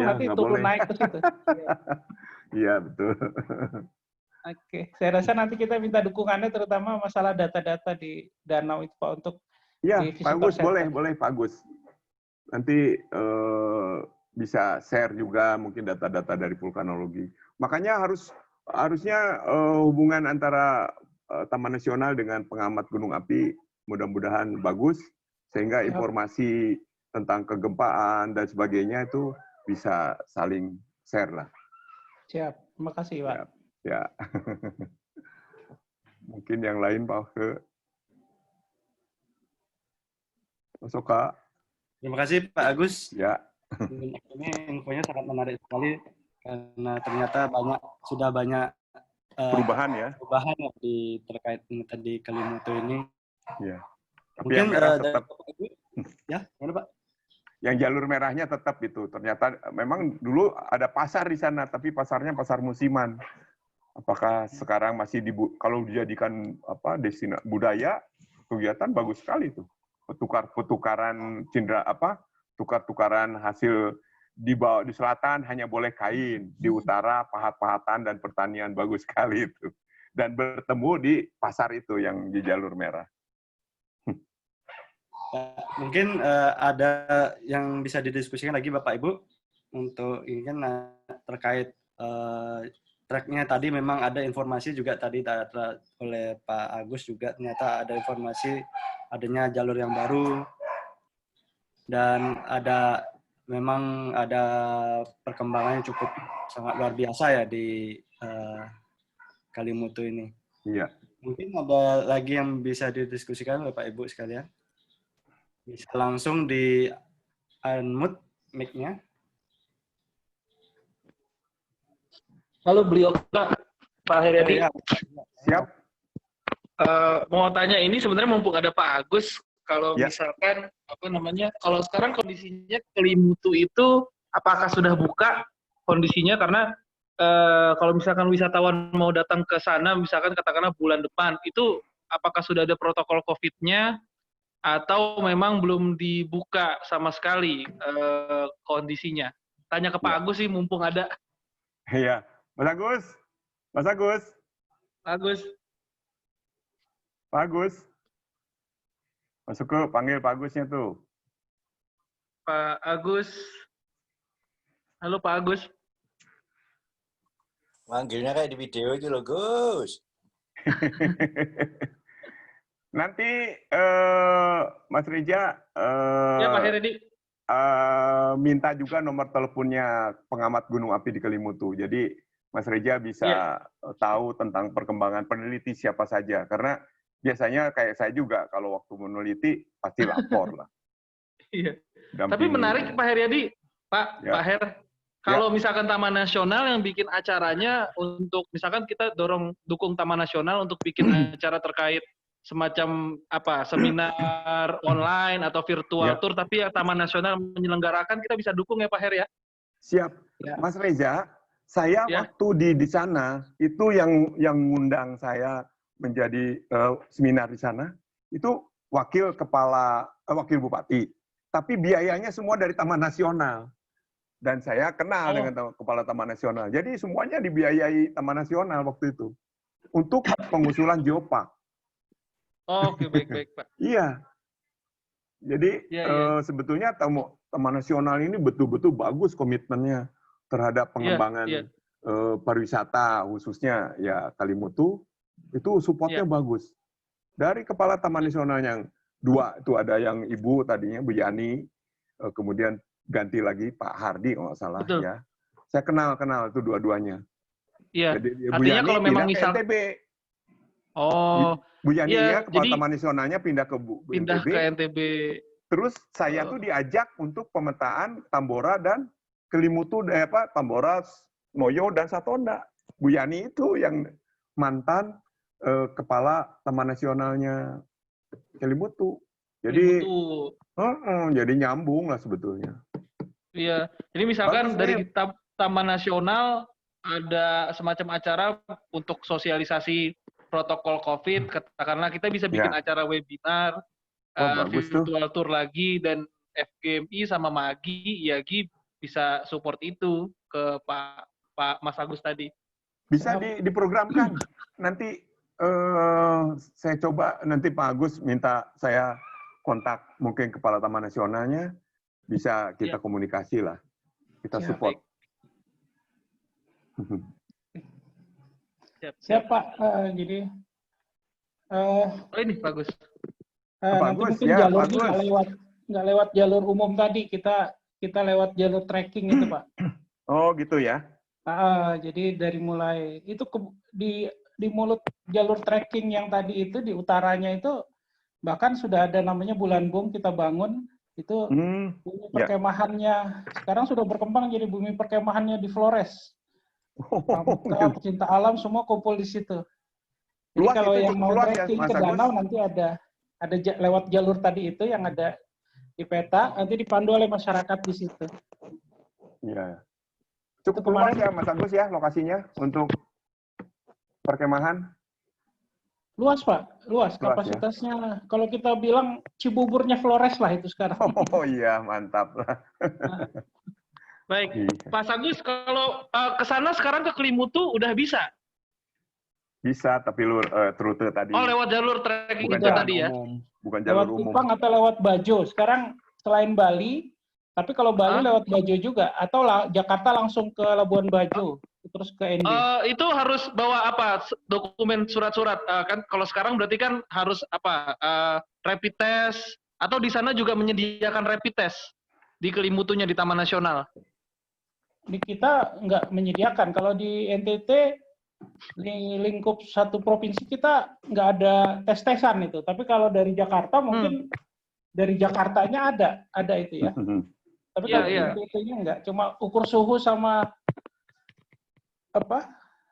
[SPEAKER 5] nanti turun naik ke situ.
[SPEAKER 1] Iya, betul.
[SPEAKER 5] Oke, saya rasa nanti kita minta dukungannya terutama masalah data-data di danau itu, Pak, untuk
[SPEAKER 1] Iya, Pak Agus, boleh Pak Agus. Nanti bisa share juga mungkin data-data dari vulkanologi. Makanya harusnya hubungan antara Taman Nasional dengan pengamat gunung api mudah-mudahan bagus, sehingga informasi tentang kegempaan dan sebagainya itu bisa saling share lah.
[SPEAKER 5] Siap, terima kasih Pak.
[SPEAKER 1] Ya. Mungkin yang lain Pak Masuk Kak.
[SPEAKER 3] Terima kasih Pak Agus.
[SPEAKER 1] Ya.
[SPEAKER 3] Ini infonya sangat menarik sekali karena ternyata sudah banyak
[SPEAKER 1] perubahan ya
[SPEAKER 3] terkait tadi Kelimutu ini.
[SPEAKER 1] Ya. Tapi
[SPEAKER 3] mungkin
[SPEAKER 1] yang merah tetap.
[SPEAKER 3] Ya, gimana Pak?
[SPEAKER 1] Yang jalur merahnya tetap itu. Ternyata memang dulu ada pasar di sana, tapi pasarnya pasar musiman. Apakah sekarang masih kalau dijadikan destinasi budaya, kegiatan bagus sekali itu. Tukar-tukaran tukar-tukaran hasil di selatan hanya boleh kain, di utara pahat-pahatan dan pertanian, bagus sekali itu. Dan bertemu di pasar itu yang di jalur merah.
[SPEAKER 3] Mungkin ada yang bisa didiskusikan lagi Bapak Ibu untuk ini kan terkait tracknya tadi memang ada informasi juga tadi oleh Pak Agus juga ternyata ada informasi adanya jalur yang baru dan memang ada perkembangan yang cukup sangat luar biasa ya di Kelimutu ini.
[SPEAKER 1] Iya.
[SPEAKER 3] Mungkin ada lagi yang bisa didiskusikan oleh Pak Ibu sekalian. Bisa langsung di unmute mic-nya.
[SPEAKER 2] Halo beliau Pak Heriadi.
[SPEAKER 1] Siap.
[SPEAKER 2] Mau tanya ini sebenarnya mumpung ada Pak Agus, kalau misalkan kalau sekarang kondisinya Kelimutu itu apakah sudah buka kondisinya karena kalau misalkan wisatawan mau datang ke sana misalkan katakanlah bulan depan itu apakah sudah ada protokol COVID-nya atau memang belum dibuka sama sekali kondisinya? Tanya ke Pak Agus sih mumpung ada.
[SPEAKER 1] Iya, Mas Agus. Pak Agus. Masuk ke panggil Pak Agusnya tuh.
[SPEAKER 2] Pak Agus. Halo Pak Agus.
[SPEAKER 6] Manggilnya kayak di video itu loh, Gus.
[SPEAKER 1] Nanti Mas Reja
[SPEAKER 2] ya Pak Heriadi.
[SPEAKER 1] Minta juga nomor teleponnya pengamat gunung api di Kelimutu. Jadi Mas Reja bisa tahu tentang perkembangan peneliti siapa saja. Karena biasanya kayak saya juga kalau waktu meneliti pasti lapor lah.
[SPEAKER 2] Iya. Tapi menarik Pak Heriadi, Pak Her. Kalau misalkan Taman Nasional yang bikin acaranya untuk misalkan kita dukung Taman Nasional untuk bikin acara terkait semacam seminar online atau virtual tour, tapi yang Taman Nasional menyelenggarakan kita bisa dukung ya Pak Her ya.
[SPEAKER 1] Siap, Mas Reza. Saya waktu di sana itu yang ngundang saya menjadi seminar di sana itu wakil bupati, tapi biayanya semua dari Taman Nasional. Dan saya kenal dengan kepala Taman Nasional. Jadi semuanya dibiayai Taman Nasional waktu itu untuk pengusulan geopark.
[SPEAKER 2] Oke, baik, Pak.
[SPEAKER 1] Iya. Jadi sebetulnya Taman Nasional ini betul-betul bagus komitmennya terhadap pengembangan pariwisata, khususnya ya Kalimutu, itu supportnya bagus. Dari kepala Taman Nasional yang 2, itu ada yang ibu tadinya, Bu Yani, kemudian ganti lagi Pak Hardi kalau nggak salah.
[SPEAKER 2] Betul.
[SPEAKER 1] Ya. Saya kenal itu dua-duanya.
[SPEAKER 2] Iya.
[SPEAKER 1] Jadi Bu
[SPEAKER 2] Artinya
[SPEAKER 1] Yani
[SPEAKER 2] kalau memang
[SPEAKER 1] pindah
[SPEAKER 2] misal
[SPEAKER 1] ke NTB. Bu Yani kepala Taman Nasionalnya pindah ke
[SPEAKER 2] pindah
[SPEAKER 1] NTB.
[SPEAKER 2] ke NTB.
[SPEAKER 1] Terus saya tuh diajak untuk pemetaan Tambora dan Kelimutu, Tambora, Moyo, dan Satonda. Bu Yani itu yang mantan kepala Taman Nasionalnya Kelimutu. Jadi, jadi nyambung lah sebetulnya.
[SPEAKER 2] Iya. Jadi misalkan dari Taman Nasional ada semacam acara untuk sosialisasi protokol COVID, katakanlah kita bisa bikin acara webinar, virtual tour lagi, dan FGMI sama MAGI, IAGI bisa support itu ke Pak Mas Agus tadi.
[SPEAKER 1] Bisa diprogramkan. Nanti saya coba, nanti Pak Agus minta saya kontak mungkin kepala Taman Nasionalnya, bisa kita komunikasi lah, kita support.
[SPEAKER 5] Siap Pak, jadi
[SPEAKER 2] ini bagus.
[SPEAKER 5] Nanti mungkin jalurnya nggak lewat jalur umum tadi, kita lewat jalur trekking itu Pak.
[SPEAKER 1] Oh gitu ya.
[SPEAKER 5] Jadi dari mulai itu di mulut jalur trekking yang tadi itu di utaranya itu bahkan sudah ada namanya Bulan Bung kita bangun itu bumi perkemahannya sekarang sudah berkembang jadi bumi perkemahannya di Flores. Pecinta alam semua kumpul di situ. Jadi luas kalau yang mau trekking ke danau nanti ada lewat jalur tadi itu yang ada di peta, nanti dipandu oleh masyarakat di situ.
[SPEAKER 1] Iya. Cukup luas ya Mas Agus ya lokasinya untuk perkemahan?
[SPEAKER 5] Luas Pak, luas kapasitasnya. Ya? Kalau kita bilang Cibuburnya Flores lah itu sekarang.
[SPEAKER 1] Oh iya, mantap lah.
[SPEAKER 2] Baik, Pak Agus, kalau ke sana sekarang ke Kelimutu udah bisa?
[SPEAKER 1] Bisa, tapi rute tadi.
[SPEAKER 2] Oh, lewat jalur trekking itu tadi ya?
[SPEAKER 1] Bukan jalur
[SPEAKER 5] lewat
[SPEAKER 1] umum.
[SPEAKER 5] Kupang atau lewat Bajo. Sekarang selain Bali, tapi kalau Bali lewat Bajo juga. Atau Jakarta langsung ke Labuan Bajo, terus ke ND.
[SPEAKER 2] Itu harus bawa apa? Dokumen surat-surat. Kan kalau sekarang berarti kan harus apa? Rapid test. Atau di sana juga menyediakan rapid test di Kelimutunya di Taman Nasional?
[SPEAKER 5] Di kita nggak menyediakan. Kalau di NTT, di lingkup satu provinsi kita nggak ada tes-tesan itu. Tapi kalau dari Jakarta mungkin dari Jakartanya ada itu ya. Tapi kalau NTT-nya nggak. Cuma ukur suhu sama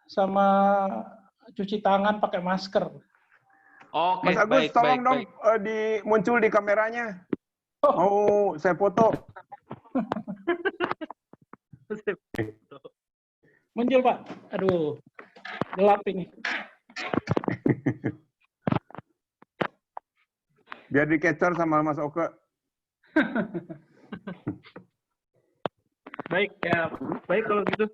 [SPEAKER 5] sama cuci tangan pakai masker.
[SPEAKER 2] Oke,
[SPEAKER 1] Mas Agus, tolong dong muncul di kameranya. Oh, saya foto.
[SPEAKER 5] Muncul Pak. Aduh, gelap ini.
[SPEAKER 1] Biar di-capture sama Mas Oke.
[SPEAKER 2] Baik, ya. Baik kalau gitu.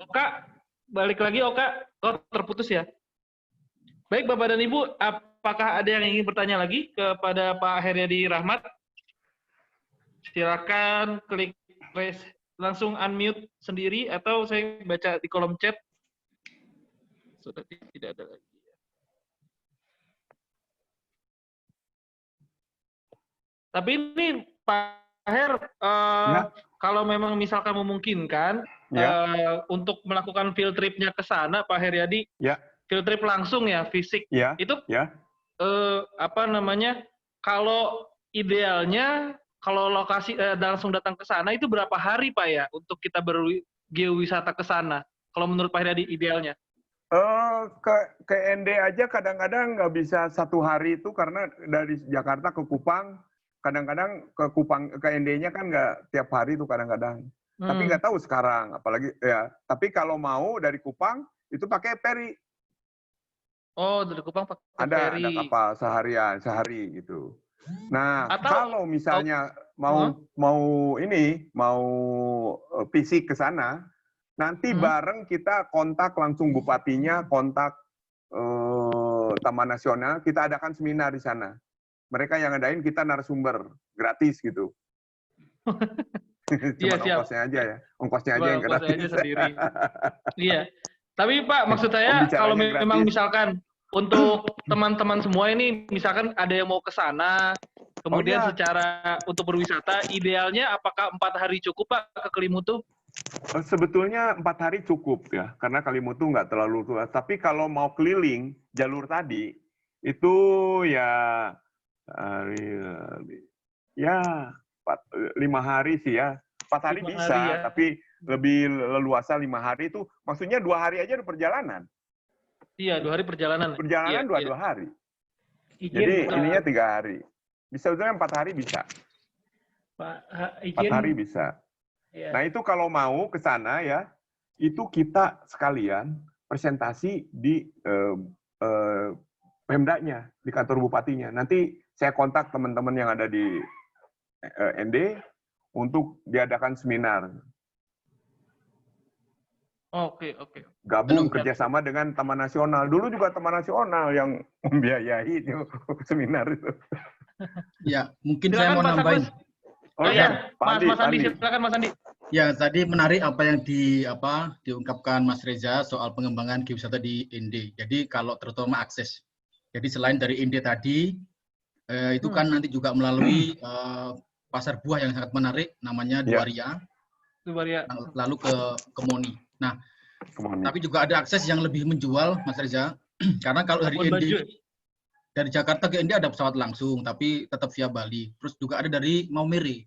[SPEAKER 2] Oka, balik lagi Oka. Oh, terputus ya. Baik, Bapak dan Ibu, apakah ada yang ingin bertanya lagi kepada Pak Heriadi Rahmat? Silakan klik langsung unmute sendiri atau saya baca di kolom chat. Sudah tidak ada lagi. Tapi ini Pak Her, kalau memang misalkan memungkinkan untuk melakukan field trip-nya ke sana, Pak Heriadi, field trip langsung ya, fisik, itu apa namanya? Kalau idealnya, kalau lokasi langsung datang ke sana itu berapa hari Pak ya untuk kita bergeowisata ke sana? Kalau menurut Pak Heriadi idealnya?
[SPEAKER 1] Ke ND aja kadang-kadang nggak bisa 1 hari itu karena dari Jakarta ke Kupang, kadang-kadang ke Kupang ke ND-nya kan nggak tiap hari itu kadang-kadang. Tapi nggak tahu sekarang, apalagi ya. Tapi kalau mau dari Kupang itu pakai peri.
[SPEAKER 2] Oh, dari Kupang pakai
[SPEAKER 1] Ada
[SPEAKER 2] ferry.
[SPEAKER 1] kapal sehari gitu. Nah,
[SPEAKER 2] Atau
[SPEAKER 1] kalau misalnya mau fisik ke sana, nanti bareng kita kontak langsung bupatinya, kontak Taman Nasional, kita adakan seminar di sana. Mereka yang ngadain, kita narasumber gratis gitu. Cuma ongkosnya aja ya, ongkosnya aja yang gratis.
[SPEAKER 2] Ongkosnya aja sendiri. Iya. Tapi Pak, maksud saya kalau memang misalkan untuk teman-teman semua ini, misalkan ada yang mau ke sana, kemudian secara untuk berwisata, idealnya apakah 4 hari cukup Pak ke Kelimutu?
[SPEAKER 1] Sebetulnya 4 hari cukup ya, karena Kelimutu nggak terlalu tua. Tapi kalau mau keliling jalur tadi, itu ya 5 hari sih ya. 4 hari bisa, ya. Tapi lebih leluasa 5 hari itu, maksudnya 2 hari aja udah perjalanan.
[SPEAKER 2] Iya, 2 hari perjalanan.
[SPEAKER 1] Perjalanan 2 hari. Jadi ininya 3 hari. Bisa sebetulnya 4 hari bisa.
[SPEAKER 5] Pak,
[SPEAKER 1] 4 hari bisa. Nah itu kalau mau ke sana ya, itu kita sekalian presentasi di Pemdanya, di kantor bupatinya. Nanti saya kontak teman-teman yang ada di ND untuk diadakan seminar.
[SPEAKER 2] Oke.
[SPEAKER 1] Gabung kerjasama dengan Taman Nasional. Dulu juga Taman Nasional yang membiayai itu seminar itu.
[SPEAKER 7] Ya, mungkin
[SPEAKER 2] silakan,
[SPEAKER 7] saya mau nambahin.
[SPEAKER 2] Mas Andi, silakan Mas Andi.
[SPEAKER 7] Ya, tadi menarik apa yang diungkapkan Mas Reza soal pengembangan geowisata di ND. Jadi kalau terutama akses. Jadi selain dari ND tadi, itu kan nanti juga melalui pasar buah yang sangat menarik, namanya Duaria. Lalu ke Moni. Nah, tapi juga ada akses yang lebih menjual, Mas Reza. Karena kalau dari ND, dari Jakarta ke ND ada pesawat langsung, tapi tetap via Bali. Terus juga ada dari Maumere.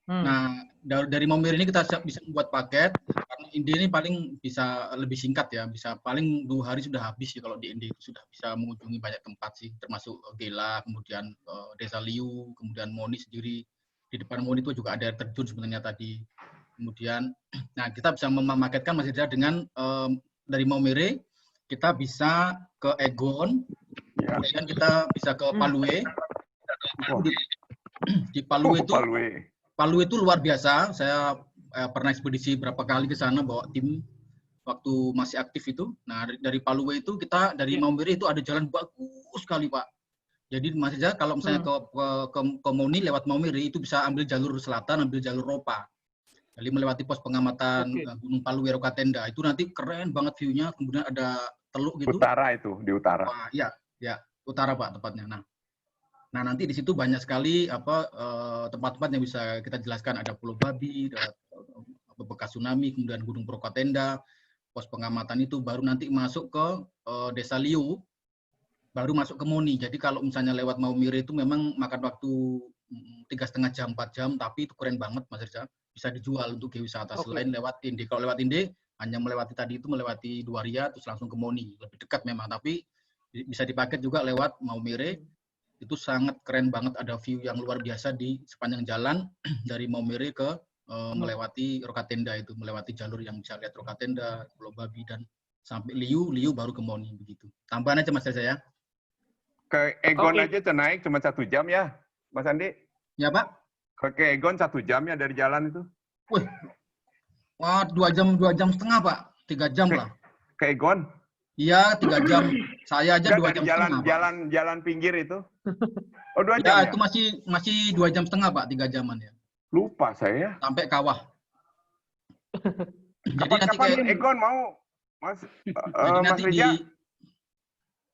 [SPEAKER 7] Nah, dari Maumere ini kita bisa membuat paket, karena ND ini paling bisa lebih singkat ya, bisa paling 2 hari sudah habis ya kalau di ND itu sudah bisa mengunjungi banyak tempat sih, termasuk Gela, kemudian Desa Liu, kemudian Moni sendiri. Di depan Moni itu juga ada air terjun sebenarnya tadi. Kemudian, nah kita bisa memaketkan Mas Reza dengan dari Maumere, kita bisa ke Egon, kemudian kita bisa ke Palue. Di Palue itu luar biasa. Saya pernah ekspedisi berapa kali ke sana bawa tim waktu masih aktif itu. Nah, dari Palue itu kita dari Maumere itu ada jalan bagus sekali, Pak. Jadi Mas Reza kalau misalnya ke Moni lewat Maumere itu bisa ambil jalur selatan, ambil jalur Ropa. Jadi melewati pos pengamatan Gunung Palue Rokatenda. Itu nanti keren banget view-nya. Kemudian ada teluk gitu.
[SPEAKER 1] Utara itu, di utara.
[SPEAKER 7] Wah, ya, utara Pak tepatnya. Nah, nanti di situ banyak sekali tempat-tempat yang bisa kita jelaskan. Ada Pulau Babi, ada bekas tsunami, kemudian Gunung Rokatenda, pos pengamatan itu baru nanti masuk ke Desa Liu, baru masuk ke Moni. Jadi kalau misalnya lewat Maumere itu memang makan waktu 3,5 jam, 4 jam, tapi itu keren banget Mas Reza. Bisa dijual untuk geowisata selain lewat Inde. Kalau lewat Inde hanya melewati Duaria terus langsung ke Moni. Lebih dekat memang, tapi bisa dipaket juga lewat Maumere. Itu sangat keren banget, ada view yang luar biasa di sepanjang jalan dari Maumere ke melewati Rokatenda itu, melewati jalur yang bisa lihat Rokatenda, Pulau Babi dan sampai Liu baru ke Moni begitu. Tambahan aja Mas Reza ya.
[SPEAKER 1] Ke Egon aja naik cuma 1 jam ya, Mas Andi?
[SPEAKER 7] Ya Pak.
[SPEAKER 1] Ke Egon 1 jam ya dari jalan itu?
[SPEAKER 7] Wih, wah 2 jam setengah Pak, 3 jam lah.
[SPEAKER 1] Ke Egon?
[SPEAKER 7] Iya 3 jam. Saya aja 2 jam setengah.
[SPEAKER 1] Jalan pinggir itu? Oh 2 jam.
[SPEAKER 7] Ya itu masih 2 jam setengah Pak, 3 jaman ya.
[SPEAKER 1] Lupa saya.
[SPEAKER 7] Sampai Kawah.
[SPEAKER 1] Kapan Egon mau Mas Reza?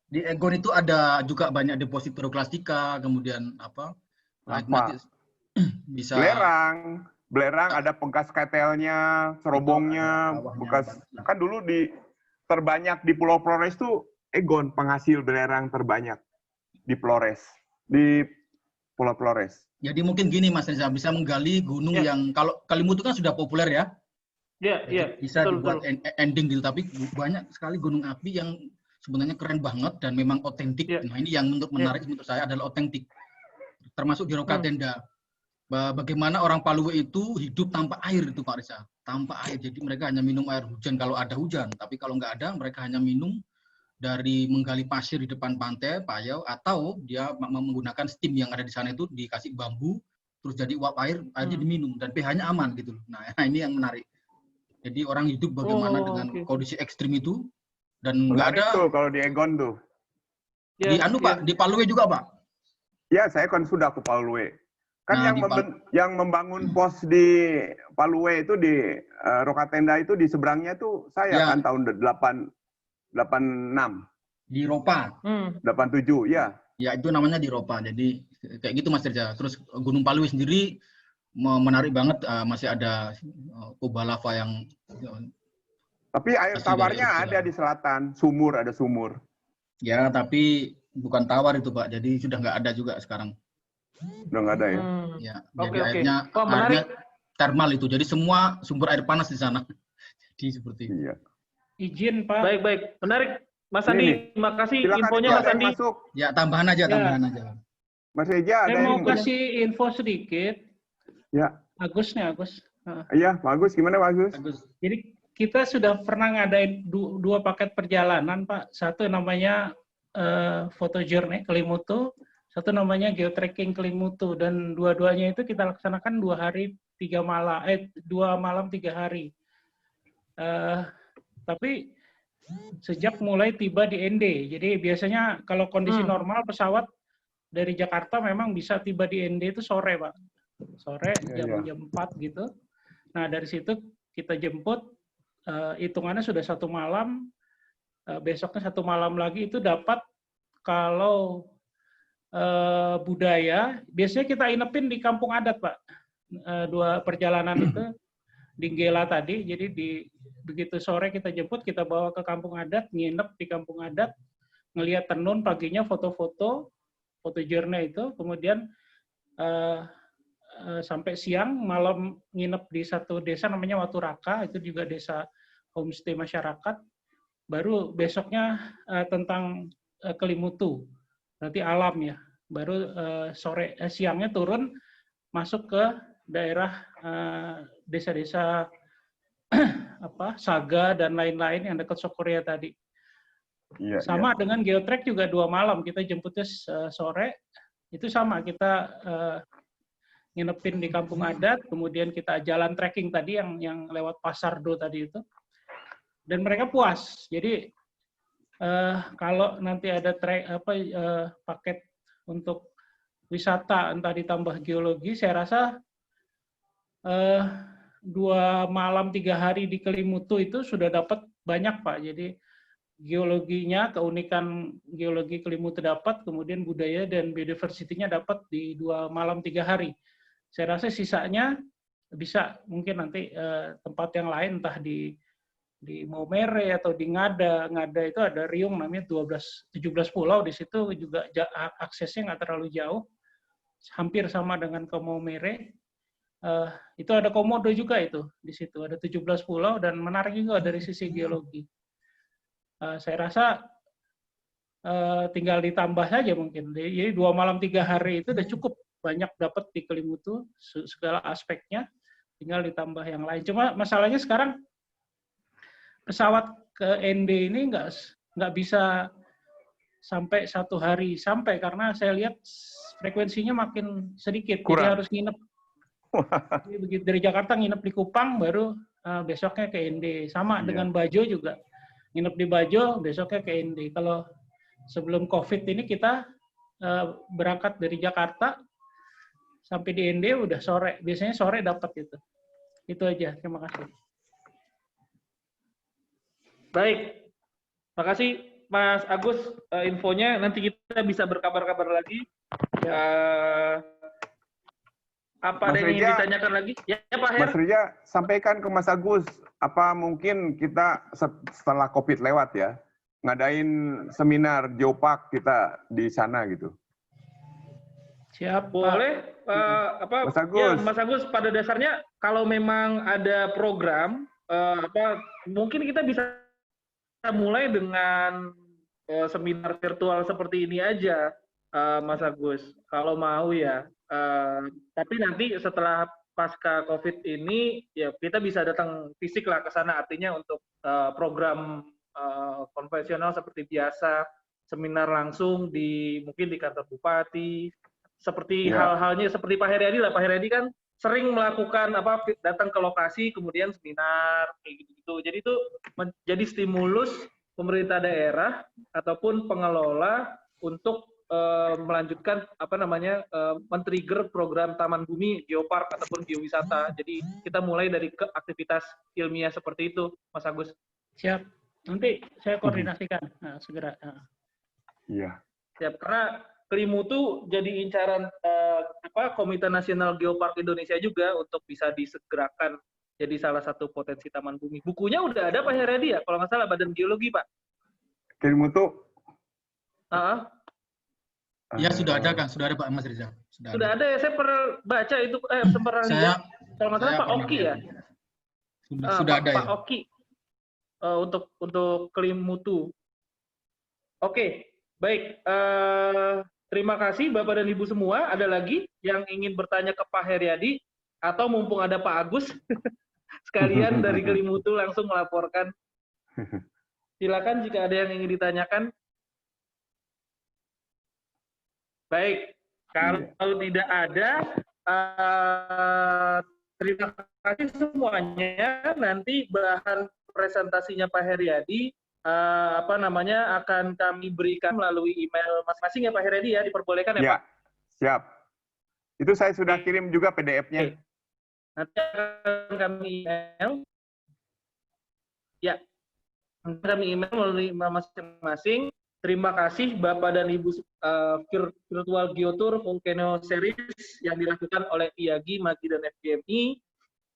[SPEAKER 7] Di Egon itu ada juga banyak deposit piroklastika, kemudian apa? Nanti bisa
[SPEAKER 1] belerang ada bekas ketelnya, cerobongnya, bekas kan dulu terbanyak di Pulau Flores itu Egon, penghasil belerang terbanyak di Flores, di Pulau Flores.
[SPEAKER 7] Jadi mungkin gini Mas Reza, bisa menggali gunung yang kalau Kelimutu kan sudah populer ya.
[SPEAKER 2] Iya.
[SPEAKER 7] Bisa dibuat ending gitu, tapi banyak sekali gunung api yang sebenarnya keren banget dan memang otentik. Nah ini yang menarik menurut saya adalah otentik. Termasuk di Rokatenda. Bagaimana orang Palue itu hidup tanpa air itu Pak Reza. Tanpa air. Jadi mereka hanya minum air hujan kalau ada hujan. Tapi kalau nggak ada, mereka hanya minum dari menggali pasir di depan pantai Payau, atau dia menggunakan steam yang ada di sana itu dikasih bambu, terus jadi uap airnya diminum dan pH-nya aman gitu. Nah, ini yang menarik. Jadi orang hidup bagaimana dengan kondisi ekstrim itu, dan nggak ada
[SPEAKER 1] tuh kalau di Egon tuh.
[SPEAKER 7] Di Pak, di Palue juga Pak.
[SPEAKER 1] Ya, saya kan sudah ke Palue. Kan
[SPEAKER 7] Nah,
[SPEAKER 1] yang membangun pos di Palue itu di Rokatenda itu di seberangnya tuh saya kan tahun 86.
[SPEAKER 7] Di Ropa.
[SPEAKER 1] 87, ya.
[SPEAKER 7] Ya, itu namanya di Ropa. Jadi kayak gitu Mas Reza. Terus Gunung Palue sendiri menarik banget, masih ada kubah lava yang
[SPEAKER 1] tapi air tawarnya ada di selatan, ada sumur.
[SPEAKER 7] Ya, tapi bukan tawar itu Pak. Jadi sudah nggak ada juga sekarang.
[SPEAKER 1] Udah nggak ada ya?
[SPEAKER 7] Ya, jadi airnya termal itu. Jadi semua sumber air panas di sana. Jadi seperti itu.
[SPEAKER 1] Iya.
[SPEAKER 5] Izin Pak.
[SPEAKER 2] Baik. Menarik. Mas Andi, terima kasih infonya Mas Andi.
[SPEAKER 1] Masuk.
[SPEAKER 7] Ya, tambahan aja.
[SPEAKER 1] Mas Reja,
[SPEAKER 5] saya mau kasih info sedikit.
[SPEAKER 1] Ya.
[SPEAKER 5] Agus nih, Agus.
[SPEAKER 1] Iya, bagus. Gimana Bagus?
[SPEAKER 5] Jadi kita sudah pernah ngadain dua paket perjalanan, Pak. Satu namanya Photo Journey Kelimutu, satu namanya Geotracking Kelimutu, dan dua-duanya itu kita laksanakan 2 malam 3 hari. Tapi sejak mulai tiba di ND, jadi biasanya kalau kondisi normal pesawat dari Jakarta memang bisa tiba di ND itu sore, Pak. Sore jam 4 gitu. Nah, dari situ kita jemput, hitungannya sudah 1 malam, besoknya 1 malam lagi itu dapat kalau budaya, biasanya kita inepin di kampung adat, Pak. 2 perjalanan itu di Gela tadi, jadi begitu sore kita jemput, kita bawa ke kampung adat, nginep di kampung adat, ngelihat tenun paginya, foto journey itu, kemudian sampai siang, malam nginep di satu desa namanya Waturaka, itu juga desa homestay masyarakat. Baru besoknya tentang Kelimutu, berarti alam ya. Baru siangnya turun masuk ke daerah desa-desa Saga dan lain-lain yang dekat Sokorea tadi. Sama dengan Geotrack juga 2 malam, kita jemputnya sore, itu sama, kita nginepin di kampung adat, kemudian kita jalan trekking tadi yang lewat Pasardo tadi itu, dan mereka puas. Jadi kalau nanti ada paket untuk wisata entah ditambah geologi, saya rasa 2 malam 3 hari di Kelimutu itu sudah dapat banyak, Pak. Jadi geologinya, keunikan geologi Kelimutu dapat, kemudian budaya dan biodiversity-nya dapat di 2 malam 3 hari. Saya rasa sisanya bisa mungkin nanti tempat yang lain, entah di Maumere atau di Ngada. Ngada itu ada riung namanya 17 pulau, di situ juga aksesnya nggak terlalu jauh, hampir sama dengan ke Maumere. Itu ada Komodo juga itu di situ, ada 17 pulau dan menarik juga dari sisi geologi. Saya rasa tinggal ditambah saja mungkin. Jadi 2 malam 3 hari itu udah cukup banyak dapat di Kelimutu segala aspeknya, tinggal ditambah yang lain. Cuma masalahnya sekarang pesawat ke ND ini nggak bisa sampai 1 hari sampai, karena saya lihat frekuensinya makin sedikit. Kurang. Jadi harus nginep. Jadi begitu dari Jakarta nginep di Kupang, baru besoknya ke ND. Sama dengan Bajo juga. Nginep di Bajo, besoknya ke ND. Kalau sebelum COVID ini kita berangkat dari Jakarta, sampai di ND udah sore. Biasanya sore dapat itu. Itu aja. Terima kasih. Baik. Terima kasih Mas Agus infonya. Nanti kita bisa berkabar-kabar lagi. Apa ada yang ingin ditanyakan lagi? Ya Pak Her.
[SPEAKER 1] Mas Rija, sampaikan ke Mas Agus, apa mungkin kita setelah COVID lewat ya, ngadain seminar Geopark kita di sana gitu?
[SPEAKER 2] Siap, boleh.
[SPEAKER 1] Mas Agus.
[SPEAKER 2] Ya, Mas Agus, pada dasarnya kalau memang ada program, mungkin kita bisa mulai dengan seminar virtual seperti ini aja, Mas Agus. Kalau mau ya. Tapi nanti setelah pasca COVID ini, ya kita bisa datang fisik lah ke sana. Artinya untuk program konvensional seperti biasa, seminar langsung mungkin di kantor bupati, seperti hal-halnya seperti Pak Heriadi lah. Pak Heriadi kan sering melakukan datang ke lokasi kemudian seminar kayak gitu. Jadi itu menjadi stimulus pemerintah daerah ataupun pengelola untuk melanjutkan men-trigger program Taman Bumi, Geopark ataupun geowisata. Jadi kita mulai dari aktivitas ilmiah seperti itu, Mas Agus.
[SPEAKER 5] Siap. Nanti saya koordinasikan segera.
[SPEAKER 1] Iya.
[SPEAKER 2] Siap. Karena Kelimutu jadi incaran Komite Nasional Geopark Indonesia juga untuk bisa disegerakan jadi salah satu potensi Taman Bumi. Bukunya udah ada Pak Heriadi ya, kalau nggak salah Badan Geologi Pak.
[SPEAKER 1] Kelimutu.
[SPEAKER 7] Ya sudah ada Kang, sudah ada Pak Mas Reza.
[SPEAKER 2] Sudah ada ya, saya pernah baca itu, pernah lihat. Kalau nggak salah Pak Oki ya.
[SPEAKER 7] Sudah ada
[SPEAKER 2] Pak
[SPEAKER 7] ya.
[SPEAKER 2] Oki untuk Kelimutu. Oke, baik. Terima kasih Bapak dan Ibu semua. Ada lagi yang ingin bertanya ke Pak Heriadi atau mumpung ada Pak Agus sekalian dari Kelimutu langsung melaporkan. Silakan jika ada yang ingin ditanyakan. Baik, kalau tidak ada, terima kasih semuanya. Nanti bahan presentasinya Pak Heriadi akan kami berikan melalui email masing-masing ya Pak Heriadi ya, diperbolehkan ya Pak?
[SPEAKER 1] Siap. Itu saya sudah kirim juga PDF-nya.
[SPEAKER 2] Nanti akan kami email. Ya, nanti kami email melalui masing-masing. Terima kasih Bapak dan Ibu Virtual Geotour Volcano Series yang dilakukan oleh IAGI, MAGI, dan FGMI.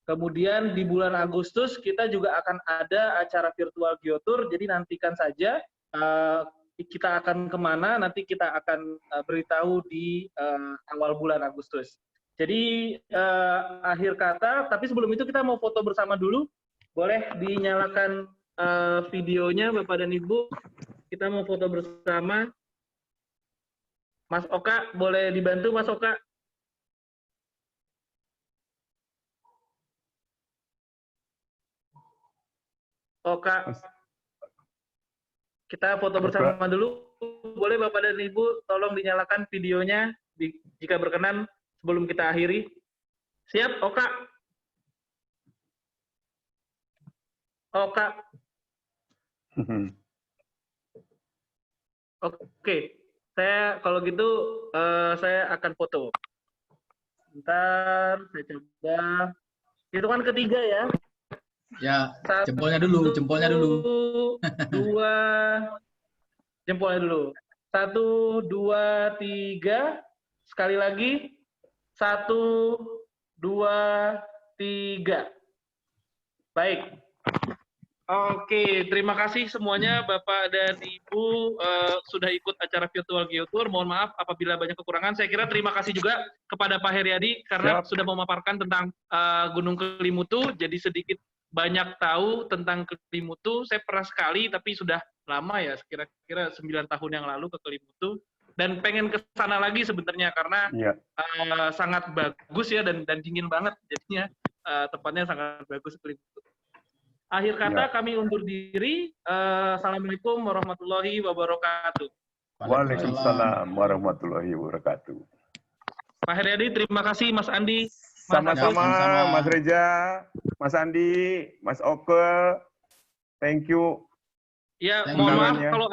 [SPEAKER 2] Kemudian di bulan Agustus kita juga akan ada acara Virtual Geotour, jadi nantikan saja kita akan kemana, nanti kita akan beritahu di awal bulan Agustus. Jadi akhir kata, tapi sebelum itu kita mau foto bersama dulu. Boleh dinyalakan videonya Bapak dan Ibu. Kita mau foto bersama. Mas Oka, boleh dibantu Mas Oka? Oka. Kita foto bersama dulu. Boleh Bapak dan Ibu tolong dinyalakan videonya jika berkenan sebelum kita akhiri. Siap, Oka? Oka. Oke, kalau gitu saya akan foto. Bentar, saya coba. Hitungan ketiga ya.
[SPEAKER 7] Ya, jempolnya dulu.
[SPEAKER 2] 2, jempolnya dulu. 1, 2, 3. Sekali lagi. 1, 2, 3. Baik. Oke, terima kasih semuanya Bapak dan Ibu sudah ikut acara Virtual Geotour. Mohon maaf apabila banyak kekurangan. Saya kira terima kasih juga kepada Pak Heriadi karena sudah memaparkan tentang Gunung Kelimutu. Jadi sedikit banyak tahu tentang Kelimutu. Saya pernah sekali, tapi sudah lama ya, kira-kira 9 tahun yang lalu ke Kelimutu. Dan pengen ke sana lagi sebenarnya karena sangat bagus ya dan dingin banget. Jadinya tempatnya sangat bagus Kelimutu. Akhir kata kami undur diri. Assalamualaikum warahmatullahi wabarakatuh.
[SPEAKER 1] Waalaikumsalam warahmatullahi wabarakatuh.
[SPEAKER 2] Pak Heriadi, terima kasih. Mas Andi.
[SPEAKER 1] Sama-sama, Mas Reza, Mas Andi, Mas Oke. Thank you.
[SPEAKER 2] Ya, mohon maaf kalau